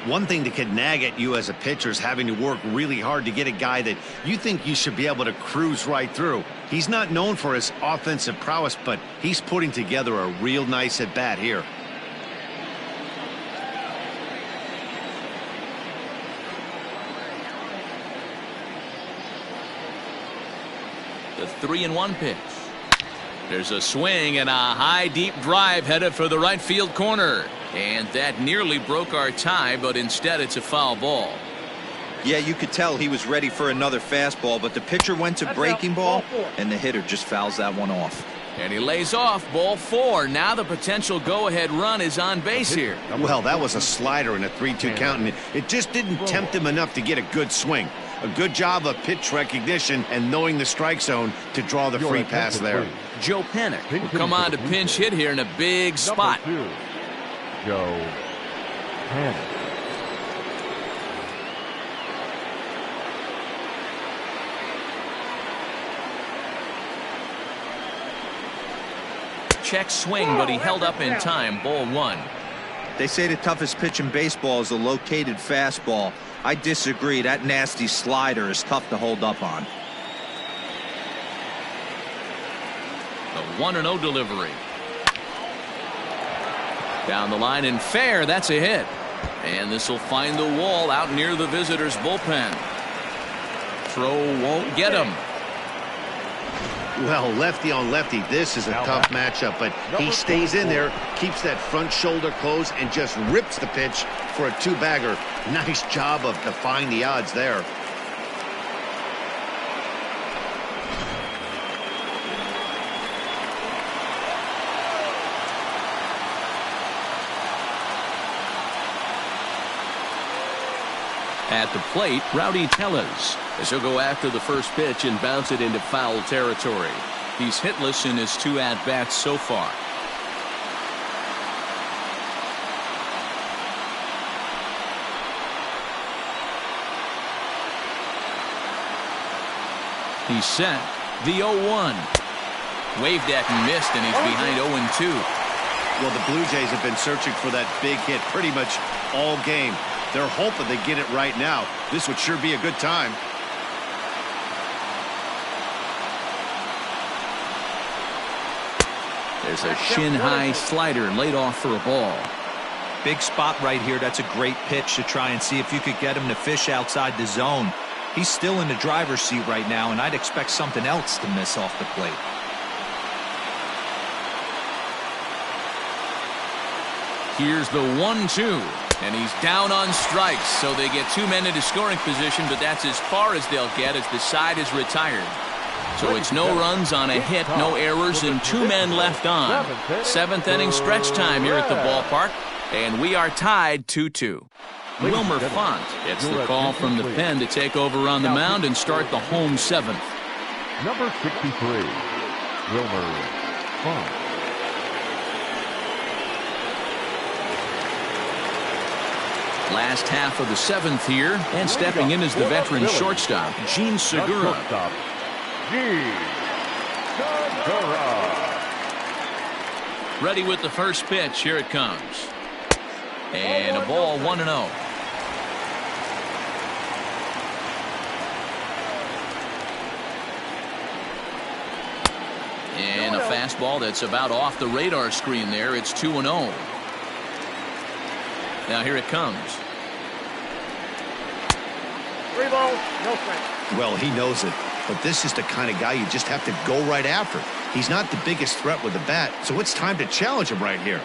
One thing that could nag at you as a pitcher is having to work really hard to get a guy that you think you should be able to cruise right through. He's not known for his offensive prowess, but he's putting together a real nice at bat here. The 3-1 pitch. There's a swing and a high deep drive headed for the right field corner. And that nearly broke our tie, but instead it's a foul ball. Yeah, you could tell he was ready for another fastball, but the pitcher went to breaking ball, and the hitter just fouls that one off. And he lays off. Ball 4. Now the potential go-ahead run is on base here. Well, that was a slider in a 3-2 count, and it just didn't tempt him enough to get a good swing. A good job of pitch recognition and knowing the strike zone to draw the free pass there. Joe Panik will come on to pinch hit here in a big spot. Joe Panik. Check swing, but he held up in time. Ball 1. They say the toughest pitch in baseball is a located fastball. I disagree. That nasty slider is tough to hold up on. The 1-0 delivery. Down the line and fair. That's a hit. And this will find the wall out near the visitors' bullpen. Throw won't get him. Well, lefty on lefty, this is a tough matchup, but he stays in there, keeps that front shoulder closed, and just rips the pitch for a 2-bagger. Nice job of defying the odds there. At the plate, Rowdy Tellez, as he'll go after the first pitch and bounce it into foul territory. He's hitless in his 2 at-bats so far. He's set. The 0-1. Waved at and missed, and he's behind 0-2. Well, the Blue Jays have been searching for that big hit pretty much all game. They're hoping they get it right now. This would sure be a good time. There's a shin-high slider laid off for a ball. Big spot right here. That's a great pitch to try and see if you could get him to fish outside the zone. He's still in the driver's seat right now, and I'd expect something else to miss off the plate. Here's the 1-2. And he's down on strikes, so they get 2 men into scoring position, but that's as far as they'll get as the side is retired. So it's no runs on a hit, no errors, and 2 men left on. 7th inning stretch time here at the ballpark, and we are tied 2-2. Wilmer Font gets the call from the pen to take over on the mound and start the home 7th. Number 63, Wilmer Font. Last half of the 7th here, and stepping in is the veteran shortstop, Gene Segura. Ready with the first pitch. Here it comes. And a ball, 1-0. And a fastball that's about off the radar screen there. It's 2-0. Now here it comes. 3 balls, no strikes. Well, he knows it, but this is the kind of guy you just have to go right after. He's not the biggest threat with the bat, so it's time to challenge him right here.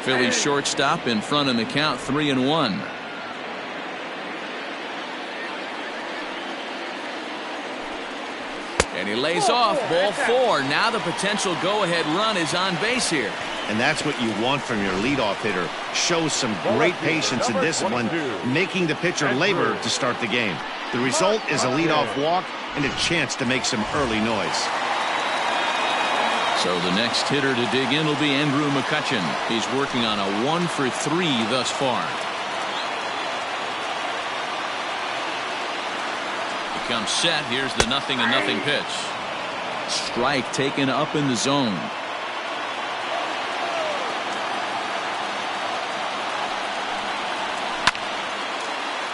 Phillies shortstop in front in the count, 3-1. And he lays off, ball 4. Now the potential go-ahead run is on base here. And that's what you want from your leadoff hitter. Shows some great patience and discipline, making the pitcher labor to start the game. The result is a leadoff walk and a chance to make some early noise. So the next hitter to dig in will be Andrew McCutchen. He's working on a 1 for 3 thus far. He comes set. Here's the 0-0 pitch. Strike taken up in the zone.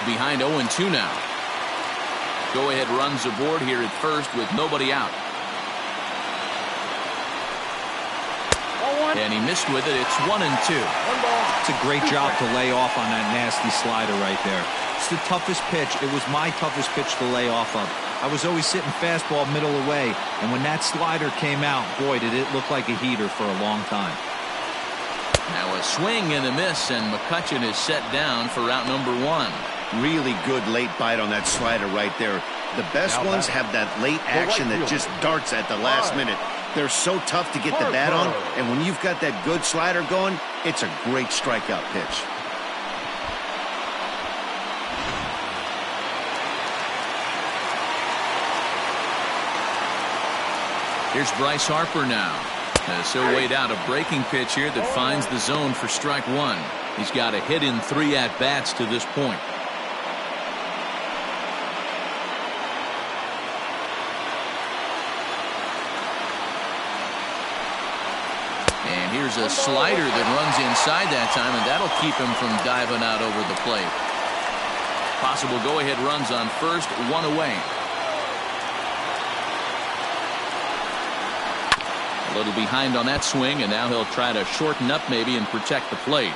Behind 0-2 now. Go-ahead runs aboard here at first with nobody out. And he missed with it. It's 1-2. It's a great job to lay off on that nasty slider right there. It's the toughest pitch. It was my toughest pitch to lay off of. I was always sitting fastball middle away, and when that slider came out, boy, did it look like a heater for a long time. Now a swing and a miss, and McCutchen is set down for out number 1. Really good late bite on that slider right there. The best ones have that late action that just darts at the last minute. They're so tough to get the bat on, and when you've got that good slider going, it's a great strikeout pitch. Here's Bryce Harper now. As he'll wait out a breaking pitch here that finds the zone for strike 1. He's got a hit in 3 at-bats to this point. And here's a slider that runs inside that time, and that'll keep him from diving out over the plate. Possible go-ahead runs on first, 1 away. A little behind on that swing, and now he'll try to shorten up maybe and protect the plate.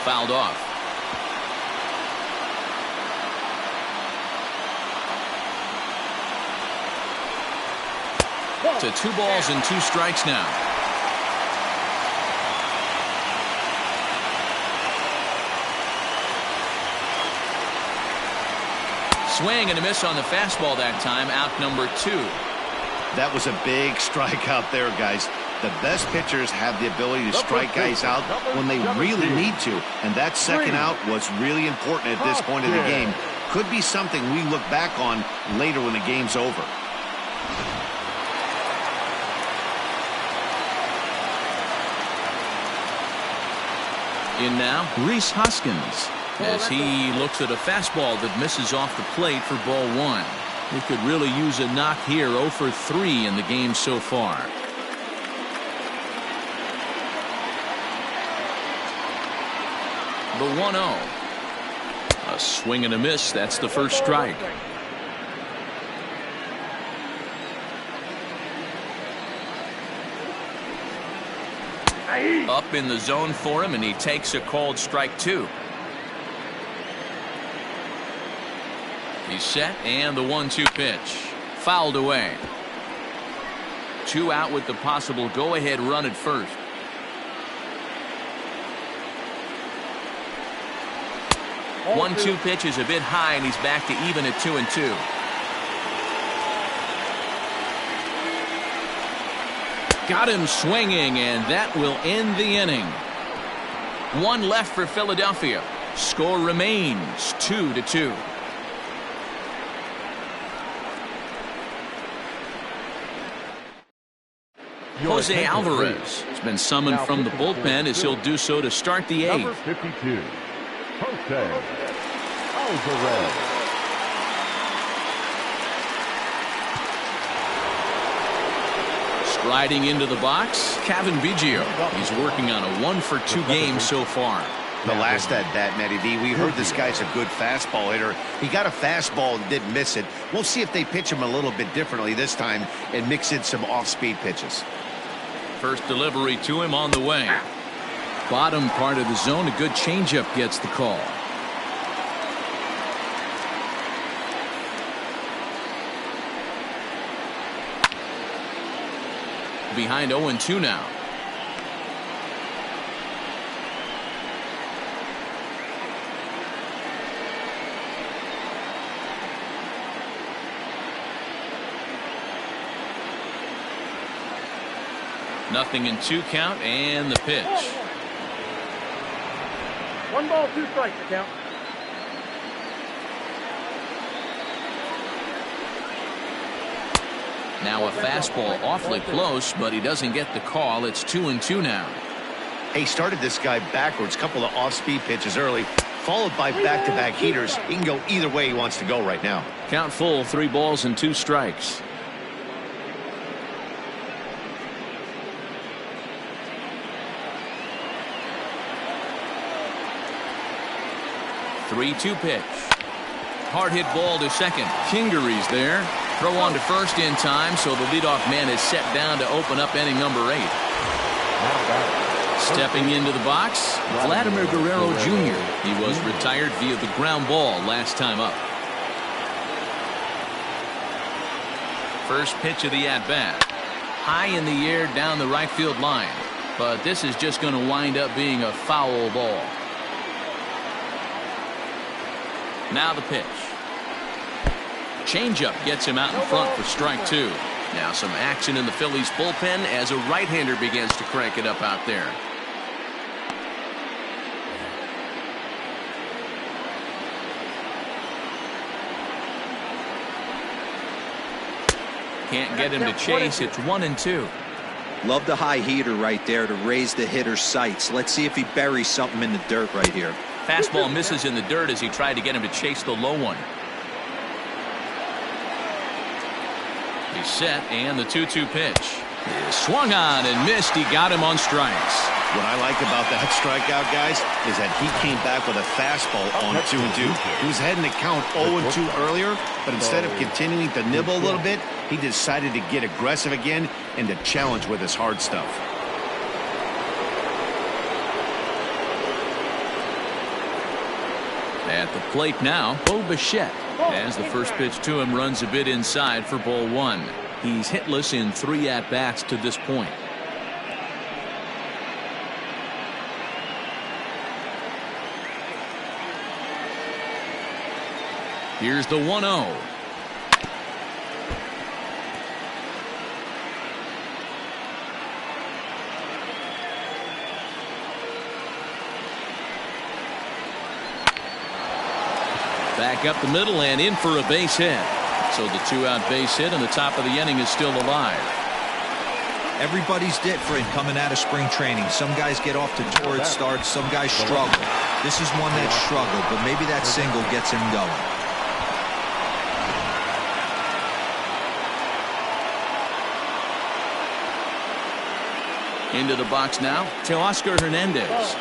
Fouled off. To 2 balls and 2 strikes now. Swing and a miss on the fastball that time. Out number 2. That was a big strikeout there, guys. The best pitchers have the ability to strike guys out when they really need to, and that second out was really important at this point of the game. Could be something we look back on later when the game's over. In now, Rhys Hoskins, as he looks at a fastball that misses off the plate for ball 1. He could really use a knock here. 0 for 3 in the game so far. The 1-0. A swing and a miss. That's the first strike. Up in the zone for him, and he takes a called strike 2. He's set, and the 1-2 pitch. Fouled away. 2 out with the possible go-ahead run at first. One 1-2 pitch is a bit high, and he's back to even at 2-2. Got him swinging, and that will end the inning. 1 left for Philadelphia. Score remains 2-2. Jose Alvarez has been summoned from the bullpen as he'll do so to start the Number 8th. 52, Jose Alvarez. Striding into the box, Kevin Biggio. He's working on a 1-for-2 game so far. The last at bat, Matty V, we heard this guy's a good fastball hitter. He got a fastball and didn't miss it. We'll see if they pitch him a little bit differently this time and mix in some off-speed pitches. First delivery to him on the way. Bottom part of the zone, a good changeup gets the call. Behind 0-2 now. Nothing in 2 count, and the pitch. 1 ball, 2 strikes, the count. Now a fastball awfully close, but he doesn't get the call. It's 2-2 now. He started this guy backwards, couple of off-speed pitches early, followed by back-to-back heaters. He can go either way he wants to go right now. Count full, 3 balls and 2 strikes. Three-two pitch. Hard hit ball to second. Kingery's there. Throw on to first in time, so the leadoff man is set down to open up inning number 8. Stepping into the box, Vladimir Guerrero Jr. He was retired via the ground ball last time up. First pitch of the at-bat. High in the air down the right field line. But this is just going to wind up being a foul ball. Now the pitch. Changeup gets him out in front for strike 2. Now some action in the Phillies bullpen as a right-hander begins to crank it up out there. Can't get him to chase. It's 1-2. Love the high heater right there to raise the hitter's sights. Let's see if he buries something in the dirt right here. Fastball misses in the dirt as he tried to get him to chase the low one. He's set, and the 2-2 pitch. He swung on and missed. He got him on strikes. What I like about that strikeout, guys, is that he came back with a fastball on 2-2. He was heading to count 0-2 earlier, but instead of continuing to nibble a little bit, he decided to get aggressive again and to challenge with his hard stuff. At the plate now, Bo Bichette. As the first pitch to him runs a bit inside for ball 1. He's hitless in 3 at-bats to this point. Here's the 1-0. Back up the middle and in for a base hit. So the 2-out base hit and the top of the inning is still alive. Everybody's different coming out of spring training. Some guys get off to torrid starts. Some guys struggle. This is one that struggled, but maybe that single gets him going. Into the box now, Teoscar Hernandez.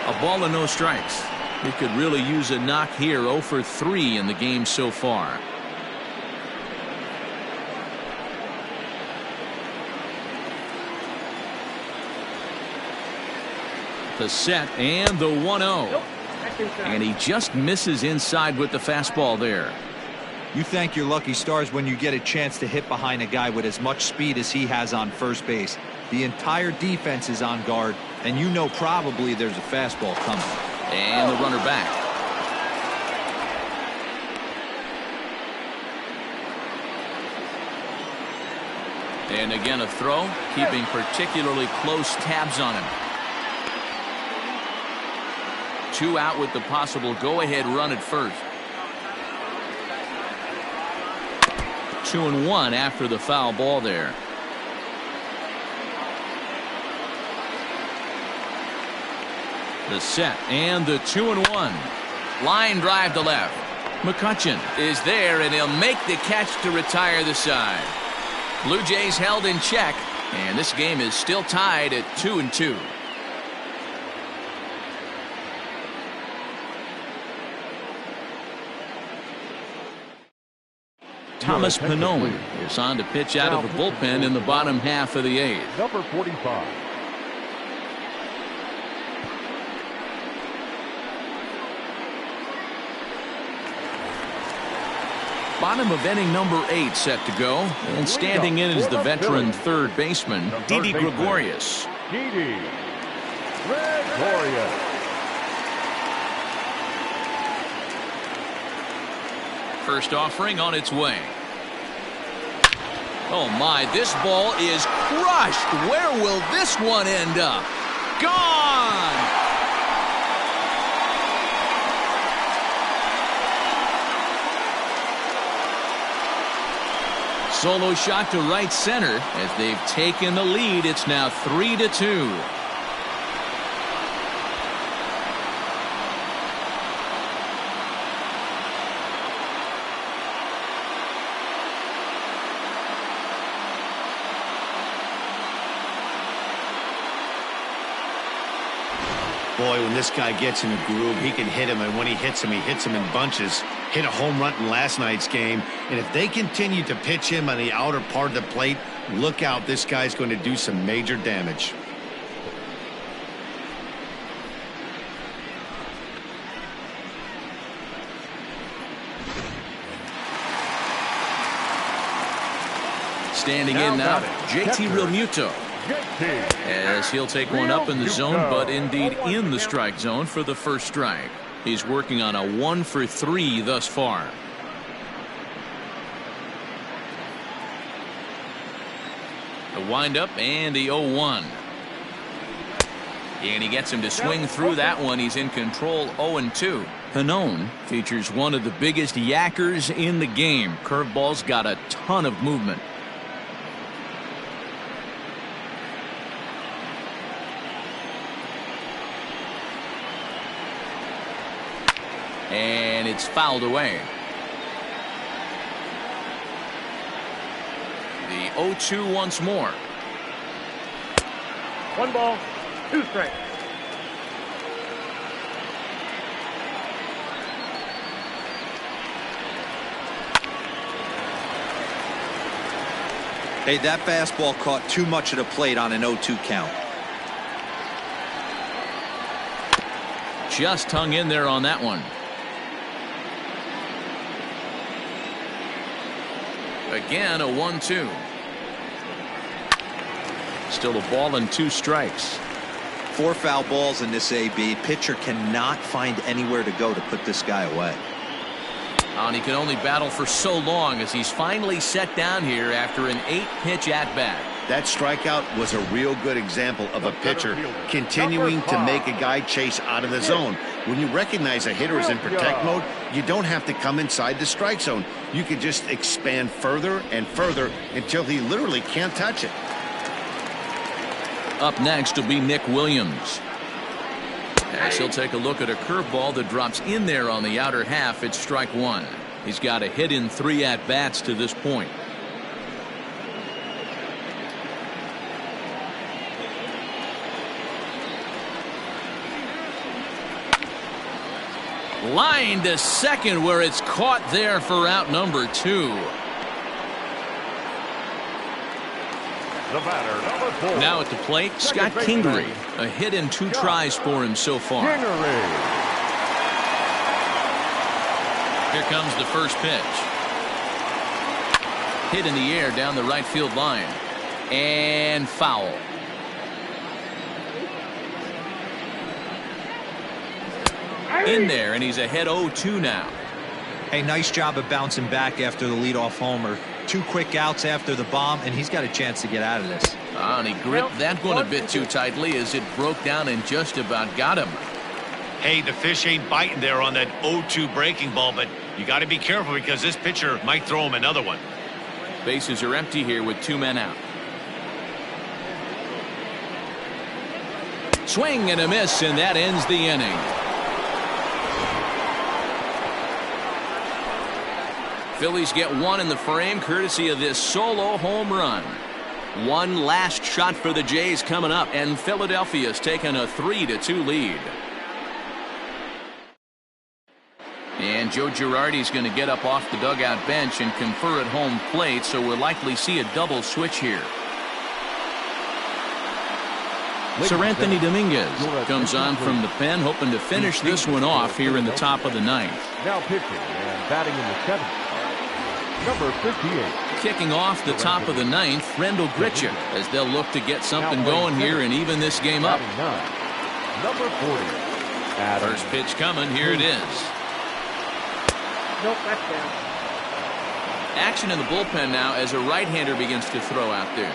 A ball and no strikes. He could really use a knock here. 0 for 3 in the game so far. The set and the 1-0. And he just misses inside with the fastball there. You thank your lucky stars when you get a chance to hit behind a guy with as much speed as he has on first base. The entire defense is on guard, and you know probably there's a fastball coming. And the runner back. And again a throw, keeping particularly close tabs on him. 2 out with the possible go-ahead run at first. 2-1 after the foul ball there. The set and the 2-1. Line drive to left. McCutcheon is there, and he'll make the catch to retire the side. Blue Jays held in check, and this game is still tied at 2-2. Thomas Pannone is on to pitch out of the bullpen in the bottom half of the 8th. Number 45. Bottom of inning number 8 set to go, and standing in is the veteran third baseman, Didi Gregorius. Didi Gregorius. First offering on its way. Oh my, this ball is crushed. Where will this one end up? Gone! Solo shot to right center as they've taken the lead. It's now 3-2. Boy, when this guy gets in a groove, he can hit him, and when he hits him in bunches. Hit a home run in last night's game, and if they continue to pitch him on the outer part of the plate, look out, this guy's going to do some major damage. Standing in now, JT Realmuto, as he'll take one up in the zone, but indeed in the strike zone for the first strike. He's working on a 1-for-3 thus far. The windup and the 0-1. And he gets him to swing through that one. He's in control, 0-2. Pannone features one of the biggest yackers in the game. Curveball's got a ton of movement. And it's fouled away. The 0-2 once more. 1 ball, 2 strikes. Hey, that fastball caught too much of the plate on an 0-2 count. Just hung in there on that one. Again, a 1-2. Still a ball and 2 strikes. 4 foul balls in this AB. Pitcher cannot find anywhere to go to put this guy away. And he can only battle for so long as he's finally set down here after an 8-pitch at-bat. That strikeout was a real good example of a pitcher continuing to make a guy chase out of the zone. When you recognize a hitter is in protect mode, you don't have to come inside the strike zone. You can just expand further and further until he literally can't touch it. Up next will be Nick Williams, as he'll take a look at a curveball that drops in there on the outer half. It's strike 1. He's got a hit in 3 at-bats to this point. Line to second, where it's caught there for out number 2. The batter, number 4. Now at the plate, Scott Kingery. A hit in 2 tries for him so far. Kingery. Here comes the first pitch. Hit in the air down the right field line. And foul. In there, and he's ahead 0-2 now. Hey, nice job of bouncing back after the leadoff homer. 2 quick outs after the bomb, and he's got a chance to get out of this. And he gripped that one a bit too tightly as it broke down and just about got him. Hey, the fish ain't biting there on that 0-2 breaking ball, but you got to be careful because this pitcher might throw him another one. Bases are empty here with 2 men out. Swing and a miss, and that ends the inning. Phillies get one in the frame courtesy of this solo home run. One last shot for the Jays coming up, and Philadelphia's taken a 3-2 lead. And Joe Girardi's going to get up off the dugout bench and confer at home plate, so we'll likely see a double switch here. Sir Anthony Dominguez comes on from the pen, hoping to finish this one off here in the top of the ninth. Now pitching and batting in the seventh, number 58. Kicking off the top of the ninth, Rendell Gritchen, as they'll look to get something going here and even this game up. Number 40. First pitch coming. Here it is. Nope, that's down. Action in the bullpen now as a right-hander begins to throw out there.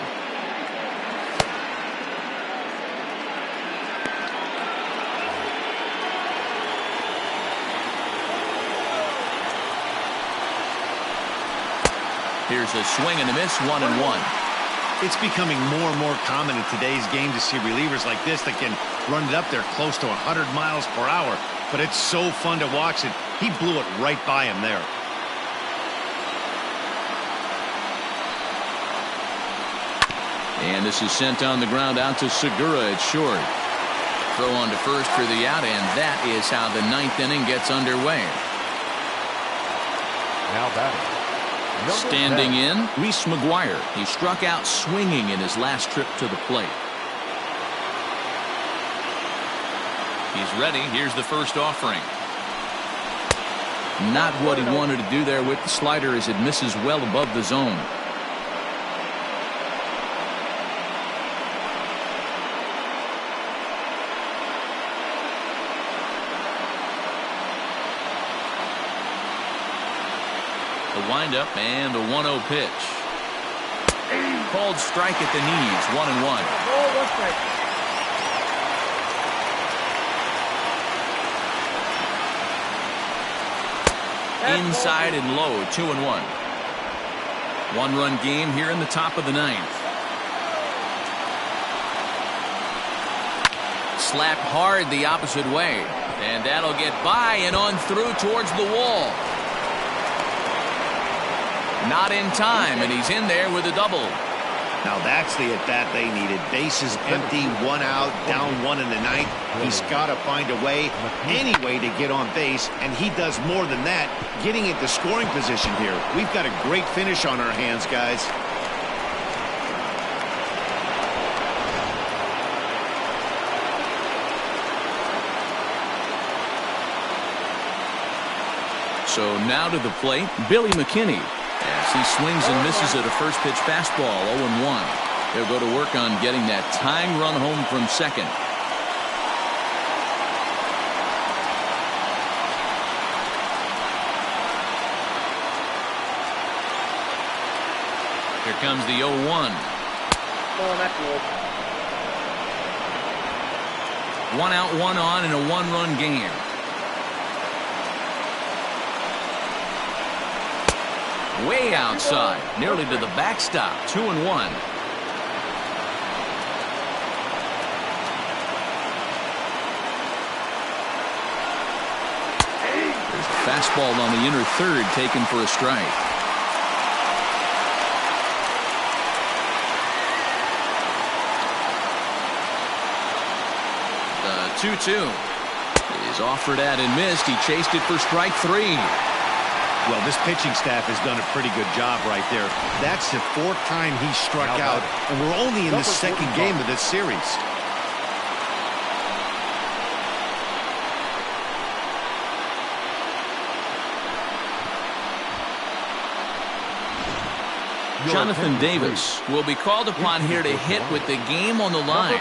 Here's a swing and a miss, 1-1. It's becoming more and more common in today's game to see relievers like this that can run it up there close to 100 miles per hour. But it's so fun to watch it. He blew it right by him there. And this is sent on the ground out to Segura at short. Throw on to first for the out, and that is how the ninth inning gets underway. Now batting. Standing in, Reese McGuire. He struck out swinging in his last trip to the plate. He's ready. Here's the first offering. Not what he wanted to do there with the slider as it misses well above the zone. The windup and the 1-0 pitch. Called strike at the knees, 1-1. Oh, one strike. Inside and low, 2-1. One-run game here in the top of the ninth. Slapped hard the opposite way, and that'll get by and on through towards the wall. Not in time, and he's in there with a double. Now that's the at-bat they needed. Bases empty, one out, down one in the ninth. He's got to find a way, any way to get on base, and he does more than that, getting into scoring position here. We've got a great finish on our hands, guys. So now to the plate, Billy McKinney. As he swings and misses at a first pitch fastball, 0-1. They'll go to work on getting that tying run home from second. Here comes the 0-1. Oh, that's low. 1 out, 1 on in a one-run game. Way outside, nearly to the backstop, 2-1. There's a fastball on the inner third taken for a strike. The 2-2 is offered at and missed. He chased it for strike 3. Well, this pitching staff has done a pretty good job right there. That's the fourth time he struck out, and we're only in the second game of this series. Jonathan Davis will be called upon here to hit with the game on the line.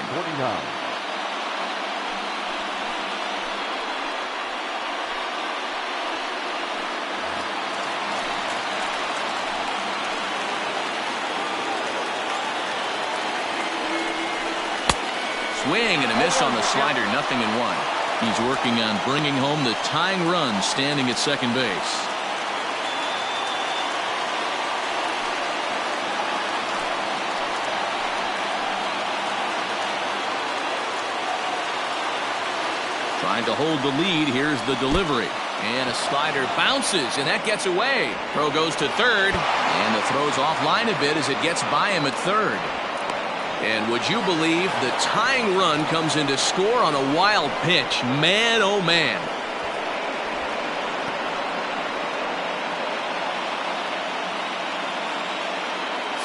Swing and a miss on the slider, 0-1. He's working on bringing home the tying run standing at second base. Trying to hold the lead. Here's the delivery. And a slider bounces, and that gets away. Throw goes to third, and the throw's offline a bit as it gets by him at third. And would you believe the tying run comes in to score on a wild pitch? Man, oh man.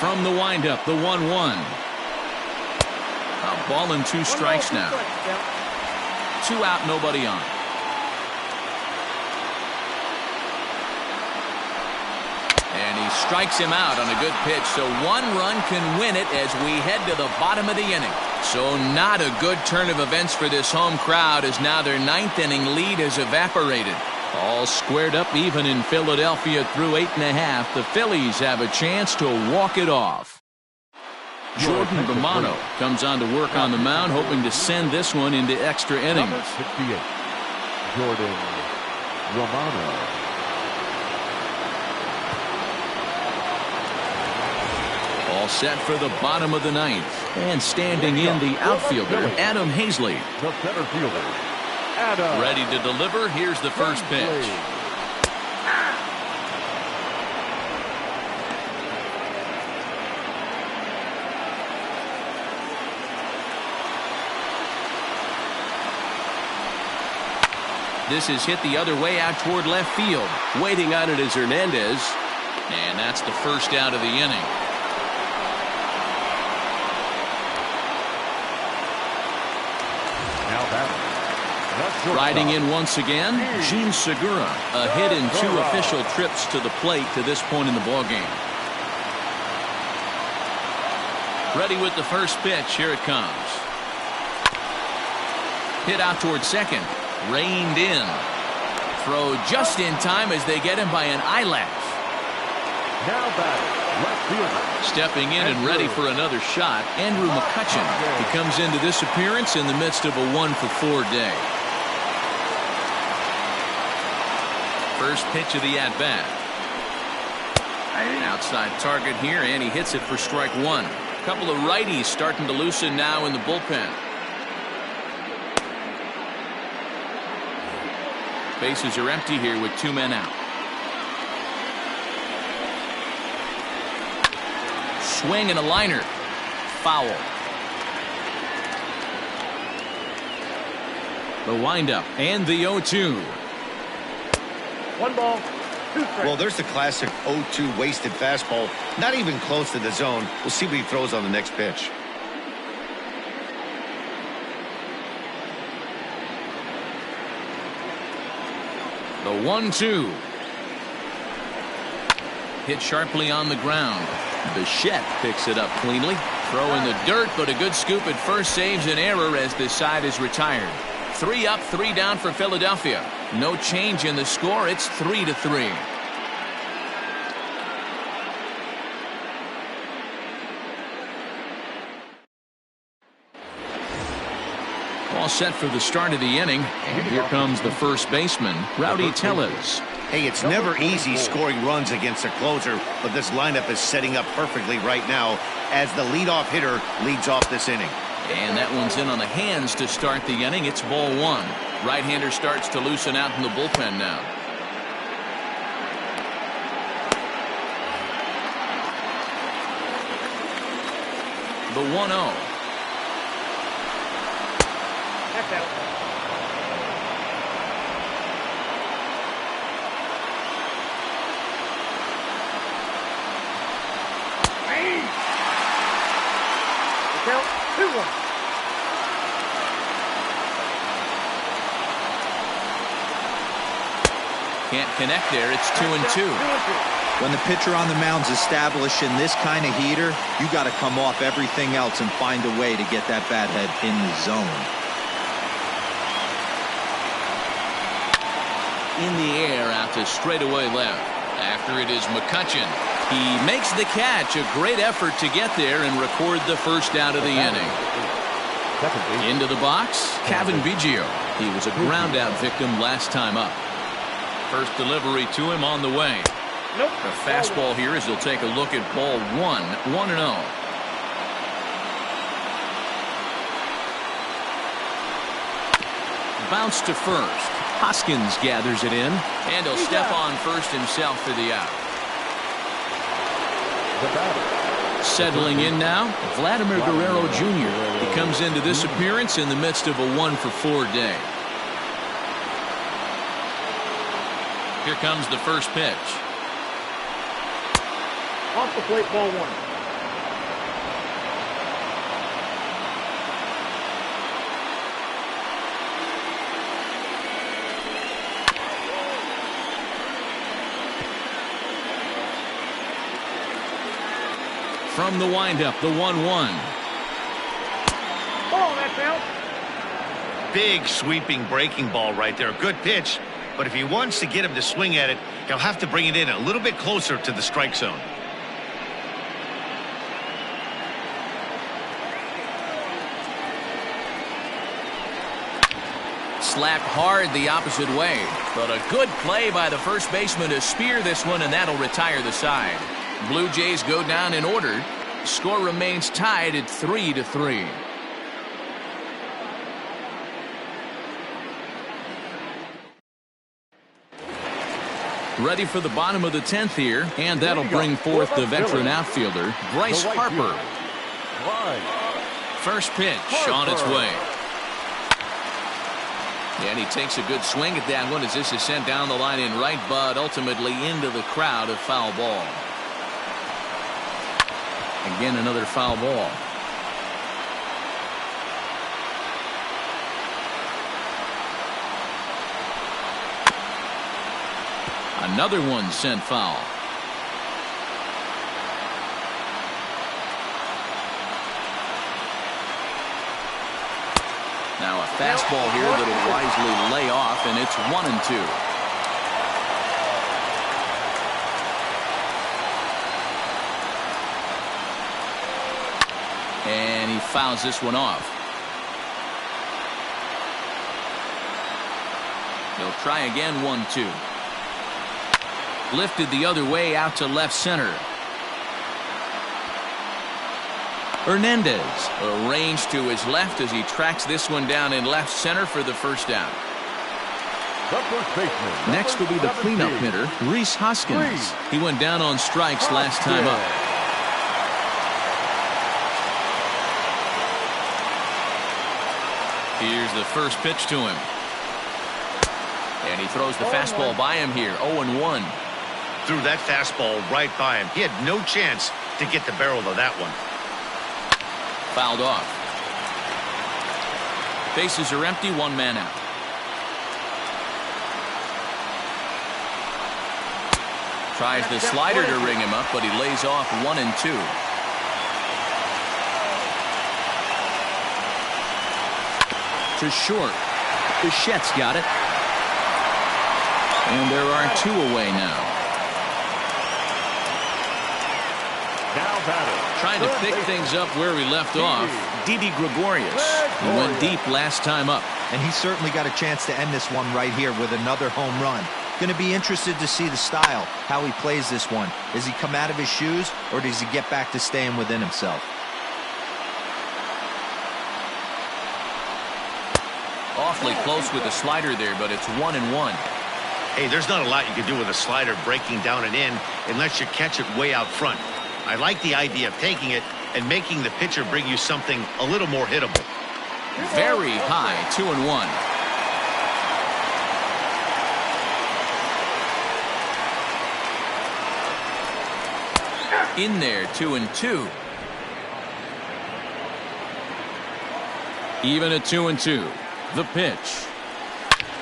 From the windup, the 1-1. A ball and 2 strikes now. 2 out, nobody on. And he strikes him out on a good pitch, so 1 run can win it as we head to the bottom of the inning. So not a good turn of events for this home crowd as now their 9th inning lead has evaporated. All squared up even in Philadelphia through 8.5. The Phillies have a chance to walk it off. Jordan Romano comes on to work on the mound, hoping to send this one into extra innings. Number 68, Jordan Romano. All set for the bottom of the 9th. And standing in, the outfielder, Adam Hazley. The center fielder, Adam. Ready to deliver. Here's the first pitch. This is hit the other way out toward left field. Waiting on it is Hernandez. And that's the first out of the inning. Now batting. Riding in once again, Gene Segura. A hit in 2 official trips to the plate to this point in the ballgame. Ready with the first pitch. Here it comes. Hit out toward second. Reined in. Throw just in time as they get him by an eyelash. Now batting, left fielder. Stepping in and ready for another shot, Andrew McCutchen. He comes into this appearance in the midst of a 1-for-4 day. First pitch of the at-bat. An outside target here, and he hits it for strike 1. A couple of righties starting to loosen now in the bullpen. Bases are empty here with 2 men out. Swing and a liner. Foul. The windup and the 0-2. 1 ball, 2 strikes. Well, there's the classic 0-2 wasted fastball. Not even close to the zone. We'll see what he throws on the next pitch. The 1-2. Hit sharply on the ground. Bichette picks it up cleanly. Throw in the dirt, but a good scoop at first saves an error as this side is retired. 3 up, 3 down for Philadelphia. No change in the score. It's 3-3. All set for the start of the inning. And here comes the first baseman, Rowdy Tellez. Hey, it's never easy scoring runs against a closer, but this lineup is setting up perfectly right now as the leadoff hitter leads off this inning. And that one's in on the hands to start the inning. It's ball 1. Right-hander starts to loosen out in the bullpen now. The 1-0. That's out. Count 2-1. Can't connect there. It's 2-2. When the pitcher on the mound's establishing this kind of heater, you got to come off everything else and find a way to get that bat head in the zone. In the air out to straightaway left. After it is McCutchen. He makes the catch. A great effort to get there and record the first out of the inning. Into the box, Kevin Biggio. He was a ground out victim last time up. First delivery to him on the way. Nope. A fastball here as he'll take a look at ball 1, 1-0. bounce to first. Hoskins gathers it in, and he'll step on first himself for the out. The batter. Settling in now, Vladimir Guerrero Jr. He comes into this appearance in the midst of a 1-for-4 day. Here comes the first pitch. Off the plate, ball 1. From the windup, the 1-1. Ball, that's out. Big sweeping breaking ball right there. Good pitch. But if he wants to get him to swing at it, he'll have to bring it in a little bit closer to the strike zone. Slapped hard the opposite way. But a good play by the first baseman to spear this one, and that'll retire the side. Blue Jays go down in order. Score remains tied at 3-3. Ready for the bottom of the 10th here, and that'll bring forth the veteran outfielder, Bryce Harper. First pitch on its way. And he takes a good swing at that one as this is sent down the line in right, but ultimately into the crowd, a foul ball. Again, another foul ball. Another one sent foul. Now a fastball here that'll wisely lay off, and it's 1-2. And he fouls this one off. He'll try again, 1-2. Lifted the other way out to left center. Hernandez arranged to his left as he tracks this one down in left center for the first down. The first baseman. Next will be the cleanup hitter, Rhys Hoskins. He went down on strikes last time up. Here's the first pitch to him. And he throws the fastball by him here, 0-1. Threw that fastball right by him. He had no chance to get the barrel of that one. Fouled off. Bases are empty, one man out. Tries the slider to ring him up, but he lays off 1-2. To short. Bichette's got it. And there are two away now. Trying to pick things up where we left off, Didi Gregorius. He went deep last time up. And he certainly got a chance to end this one right here with another home run. Going to be interested to see the style, how he plays this one. Does he come out of his shoes, or does he get back to staying within himself? Awfully close with the slider there, but it's 1-1. Hey, there's not a lot you can do with a slider breaking down and in unless you catch it way out front. I like the idea of taking it and making the pitcher bring you something a little more hittable. Very high, 2-1. In there, 2-2. Even at 2-2. The pitch.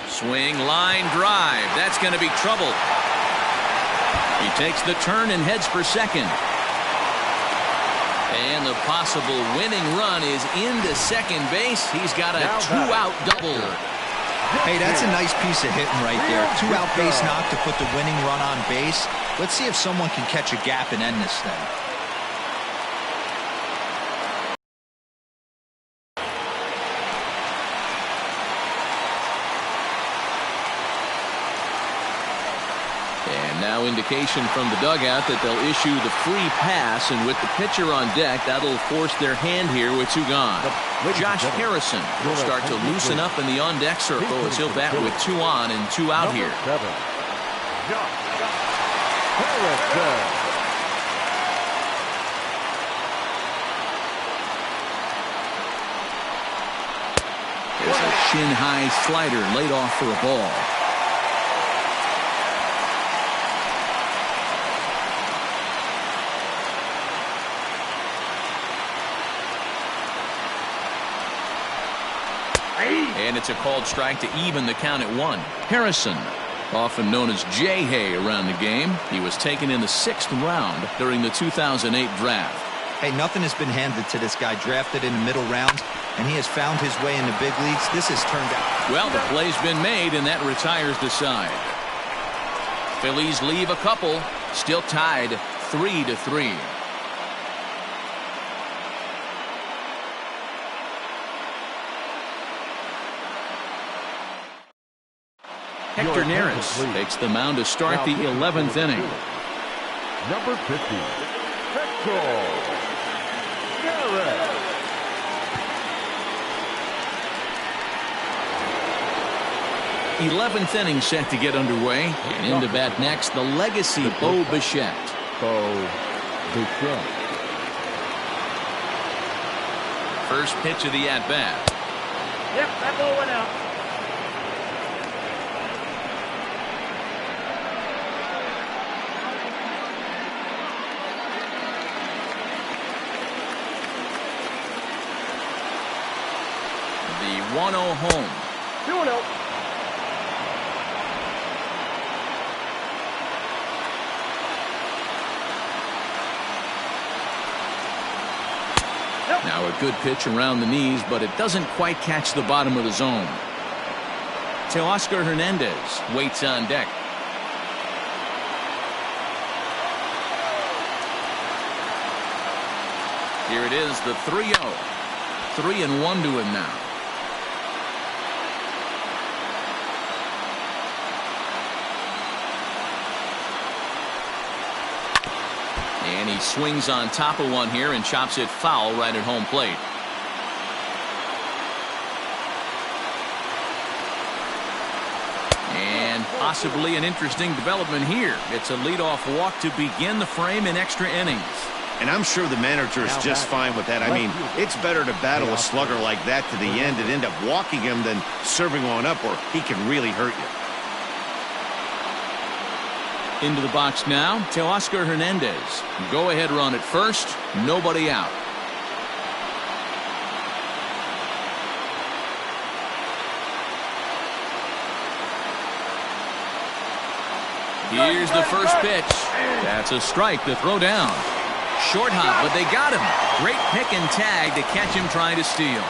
Swing, line, drive. That's going to be trouble. He takes the turn and heads for second. And the possible winning run is into second base. He's got a two-out double. Hey, that's a nice piece of hitting right there. Two-out base knock to put the winning run on base. Let's see if someone can catch a gap and end this thing. And Now indication from the dugout that they'll issue the free pass, and with the pitcher on deck, that'll force their hand here with 2 gone. Josh Harrison will start to loosen up in the on-deck circle as he'll bat with 2 on and 2 out here. There's a shin-high slider laid off for a ball. And it's a called strike to even the count at 1. Harrison, often known as J-Hay around the game, he was taken in the 6th round during the 2008 draft. Hey, nothing has been handed to this guy. Drafted in the middle rounds, and he has found his way in the big leagues. This has turned out. Well, the play's been made, and that retires the side. Phillies leave a couple, still tied 3-3. Hector Neris takes the mound to start the 11th inning. Number 50, Hector Neris. 11th inning set to get underway. And in to bat next, the legacy Bo Bichette. First pitch of the at-bat. Yep, that ball went out. The 1-0 home. 2-0. Now a good pitch around the knees, but it doesn't quite catch the bottom of the zone. Teoscar Hernandez waits on deck. Here it is, the 3-0. 3-1 to him now. And he swings on top of one here and chops it foul right at home plate. And possibly an interesting development here. It's a leadoff walk to begin the frame in extra innings. And I'm sure the manager is just fine with that. I mean, it's better to battle a slugger like that to the end and end up walking him than serving one up where he can really hurt you. Into the box now, Teoscar Hernandez. Go ahead run at first, nobody out. Here's the first pitch. That's a strike to throw down. Short hop, but they got him. Great pick and tag to catch him trying to steal.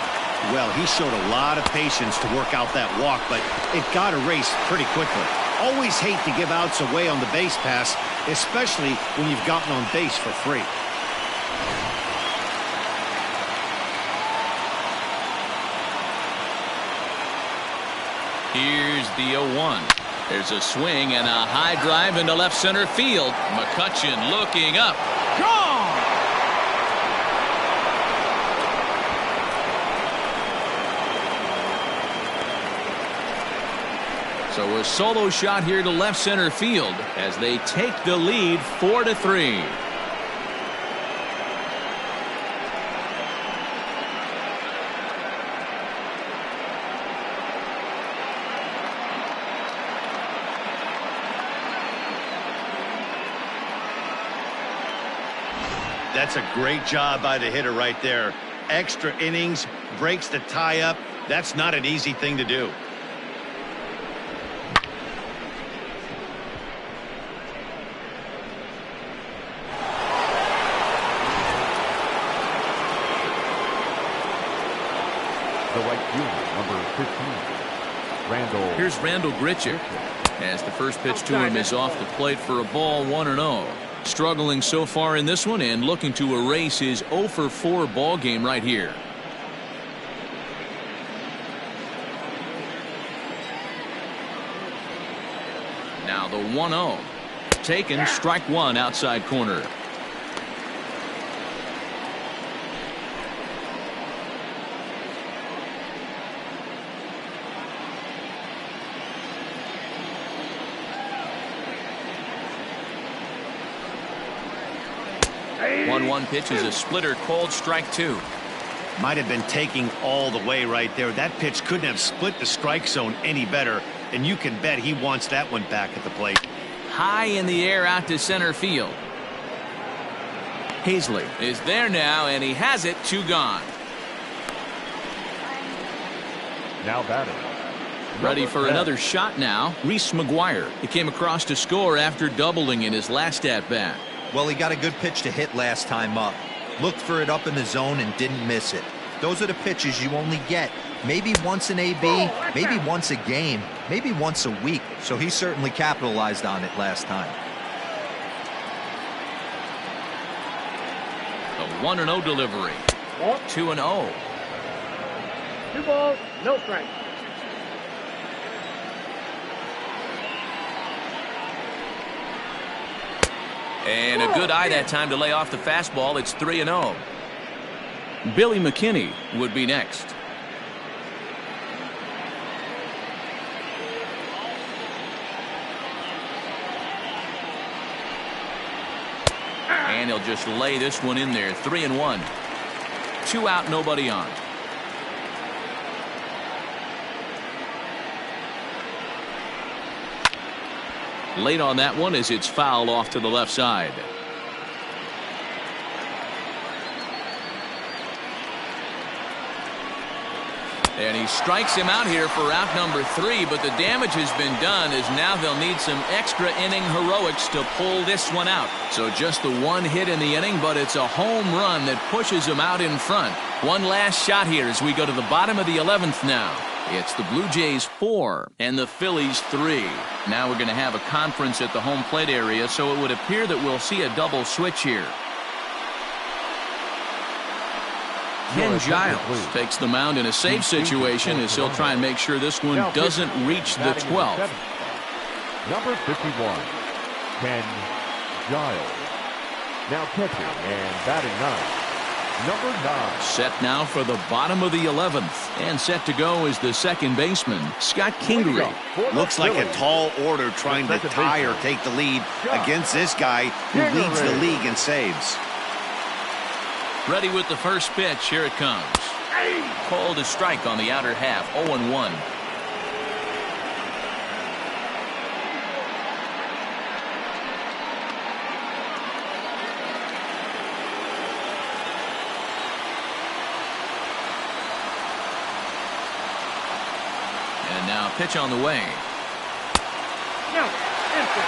Well, he showed a lot of patience to work out that walk, but it got erased pretty quickly. Always hate to give outs away on the base pass, especially when you've gotten on base for free. Here's the 0-1. There's a swing and a high drive into left center field. McCutchen looking up. Gone! So a solo shot here to left center field as they take the lead 4-3. That's a great job by the hitter right there. Extra innings, breaks the tie up. That's not an easy thing to do. The right fielder, number 15, Randall. Here's Randall Grichuk as the first pitch to him is off the plate for a ball, 1-0. Struggling so far in this one and looking to erase his 0-for-4 ball game right here. Now the 1-0. taken. Strike one outside corner. Hey. 1-1 pitch is a splitter, called strike two. Might have been taking all the way right there. That pitch couldn't have split the strike zone any better, and you can bet he wants that one back at the plate. High in the air out to center field. Hazley is there now, and he has it. Two gone. Now batting. Ready for another shot now. Reese McGuire. He came across to score after doubling in his last at-bat. Well, he got a good pitch to hit last time up. Looked for it up in the zone and didn't miss it. Those are the pitches you only get maybe once in AB, maybe once a game, maybe once a week. So he certainly capitalized on it last time. A 1-0 delivery. 2-0. 2 balls, no strikes. And a good eye that time to lay off the fastball. It's 3-0. Billy McKinney would be next. And he'll just lay this one in there. 3-1. 2 out, nobody on. Late on that one as it's fouled off to the left side. And he strikes him out here for out number 3, but the damage has been done as now they'll need some extra inning heroics to pull this one out. So just the one hit in the inning, but it's a home run that pushes him out in front. One last shot here as we go to the bottom of the 11th now. It's the Blue Jays 4 and the Phillies 3. Now we're going to have a conference at the home plate area, so it would appear that we'll see a double switch here. Ken Giles takes the mound in a safe situation as he'll try and make sure this one doesn't reach the 12th. Number 51, Ken Giles. Now pitching and batting ninth, number 9. Set now for the bottom of the 11th. And set to go is the second baseman, Scott Kingery. Looks like a tall order trying to tie or take the lead against this guy who leads the league in saves. Ready with the first pitch. Here it comes. Called a strike on the outer half. 0-1. And now pitch on the way. No, instant.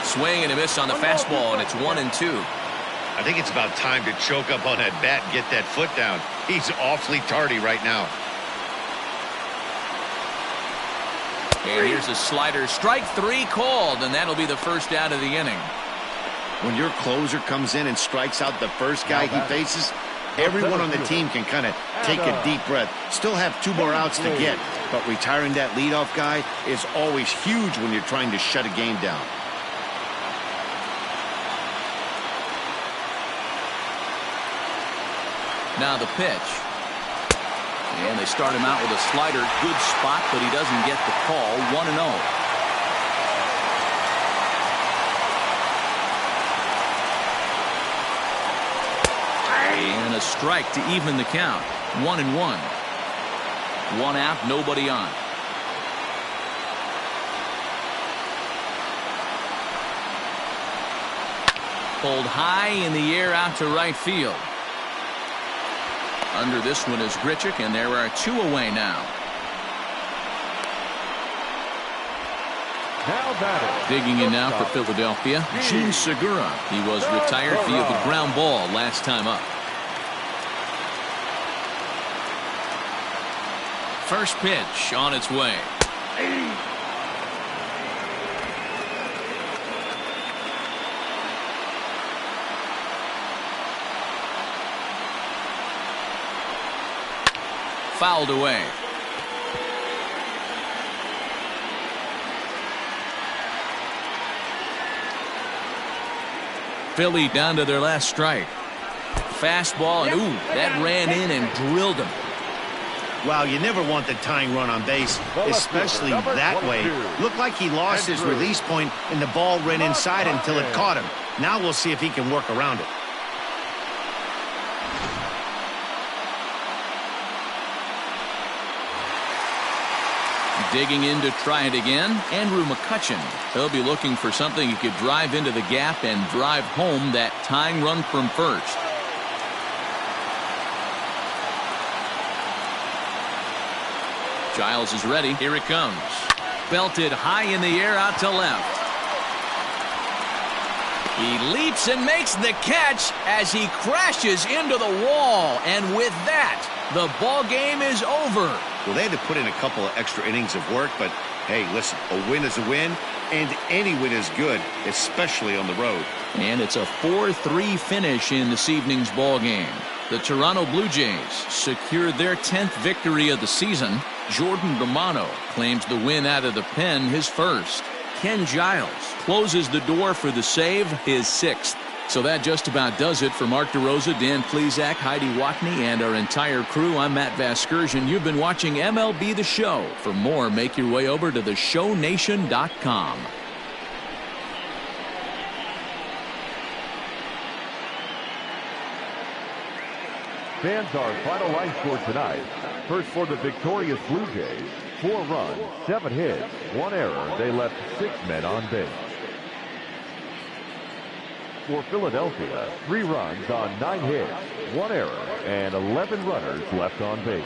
Swing and a miss on the fastball, and it's 1-2. I think it's about time to choke up on that bat and get that foot down. He's awfully tardy right now. And here's a slider. Strike 3 called, and that'll be the first out of the inning. When your closer comes in and strikes out the first guy he faces, everyone on the team can kind of take a deep breath. Still have 2 more outs to get, but retiring that leadoff guy is always huge when you're trying to shut a game down. Now the pitch. And they start him out with a slider. Good spot, but he doesn't get the call. 1-0. And a strike to even the count. 1-1. 1 out, nobody on. Pulled high in the air out to right field. Under this one is Grichuk, and there are 2 away now. Now batting. Digging in now for Philadelphia, Gene Segura. He was retired via the ground ball last time up. First pitch on its way. fouled away. Philly down to their last strike. Fastball, and ooh, that ran in and drilled him. Wow, you never want the tying run on base, especially that way. Looked like he lost his release point, and the ball ran inside until it caught him. Now we'll see if he can work around it. Digging in to try it again, Andrew McCutchen. He'll be looking for something he could drive into the gap and drive home that tying run from first. Giles is ready. Here it comes. Belted high in the air out to left. He leaps and makes the catch as he crashes into the wall. And with that, the ball game is over. Well, they had to put in a couple of extra innings of work, but hey, listen, a win is a win, and any win is good, especially on the road. And it's a 4-3 finish in this evening's ball game. The Toronto Blue Jays secured their 10th victory of the season. Jordan Romano claims the win out of the pen, his first. Ken Giles closes the door for the save, his 6th. So that just about does it for Mark DeRosa, Dan Plesac, Heidi Watney, and our entire crew. I'm Matt Vasgersian. You've been watching MLB The Show. For more, make your way over to theshownation.com. Fans, our final line score tonight. First for the victorious Blue Jays, 4 runs, 7 hits, 1 error. They left 6 men on base. For Philadelphia, 3 runs on 9 hits, 1 error, and 11 runners left on base.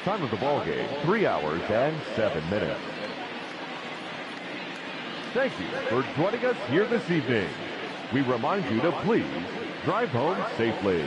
Time of the ball game, 3 hours and 7 minutes. Thank you for joining us here this evening. We remind you to please drive home safely.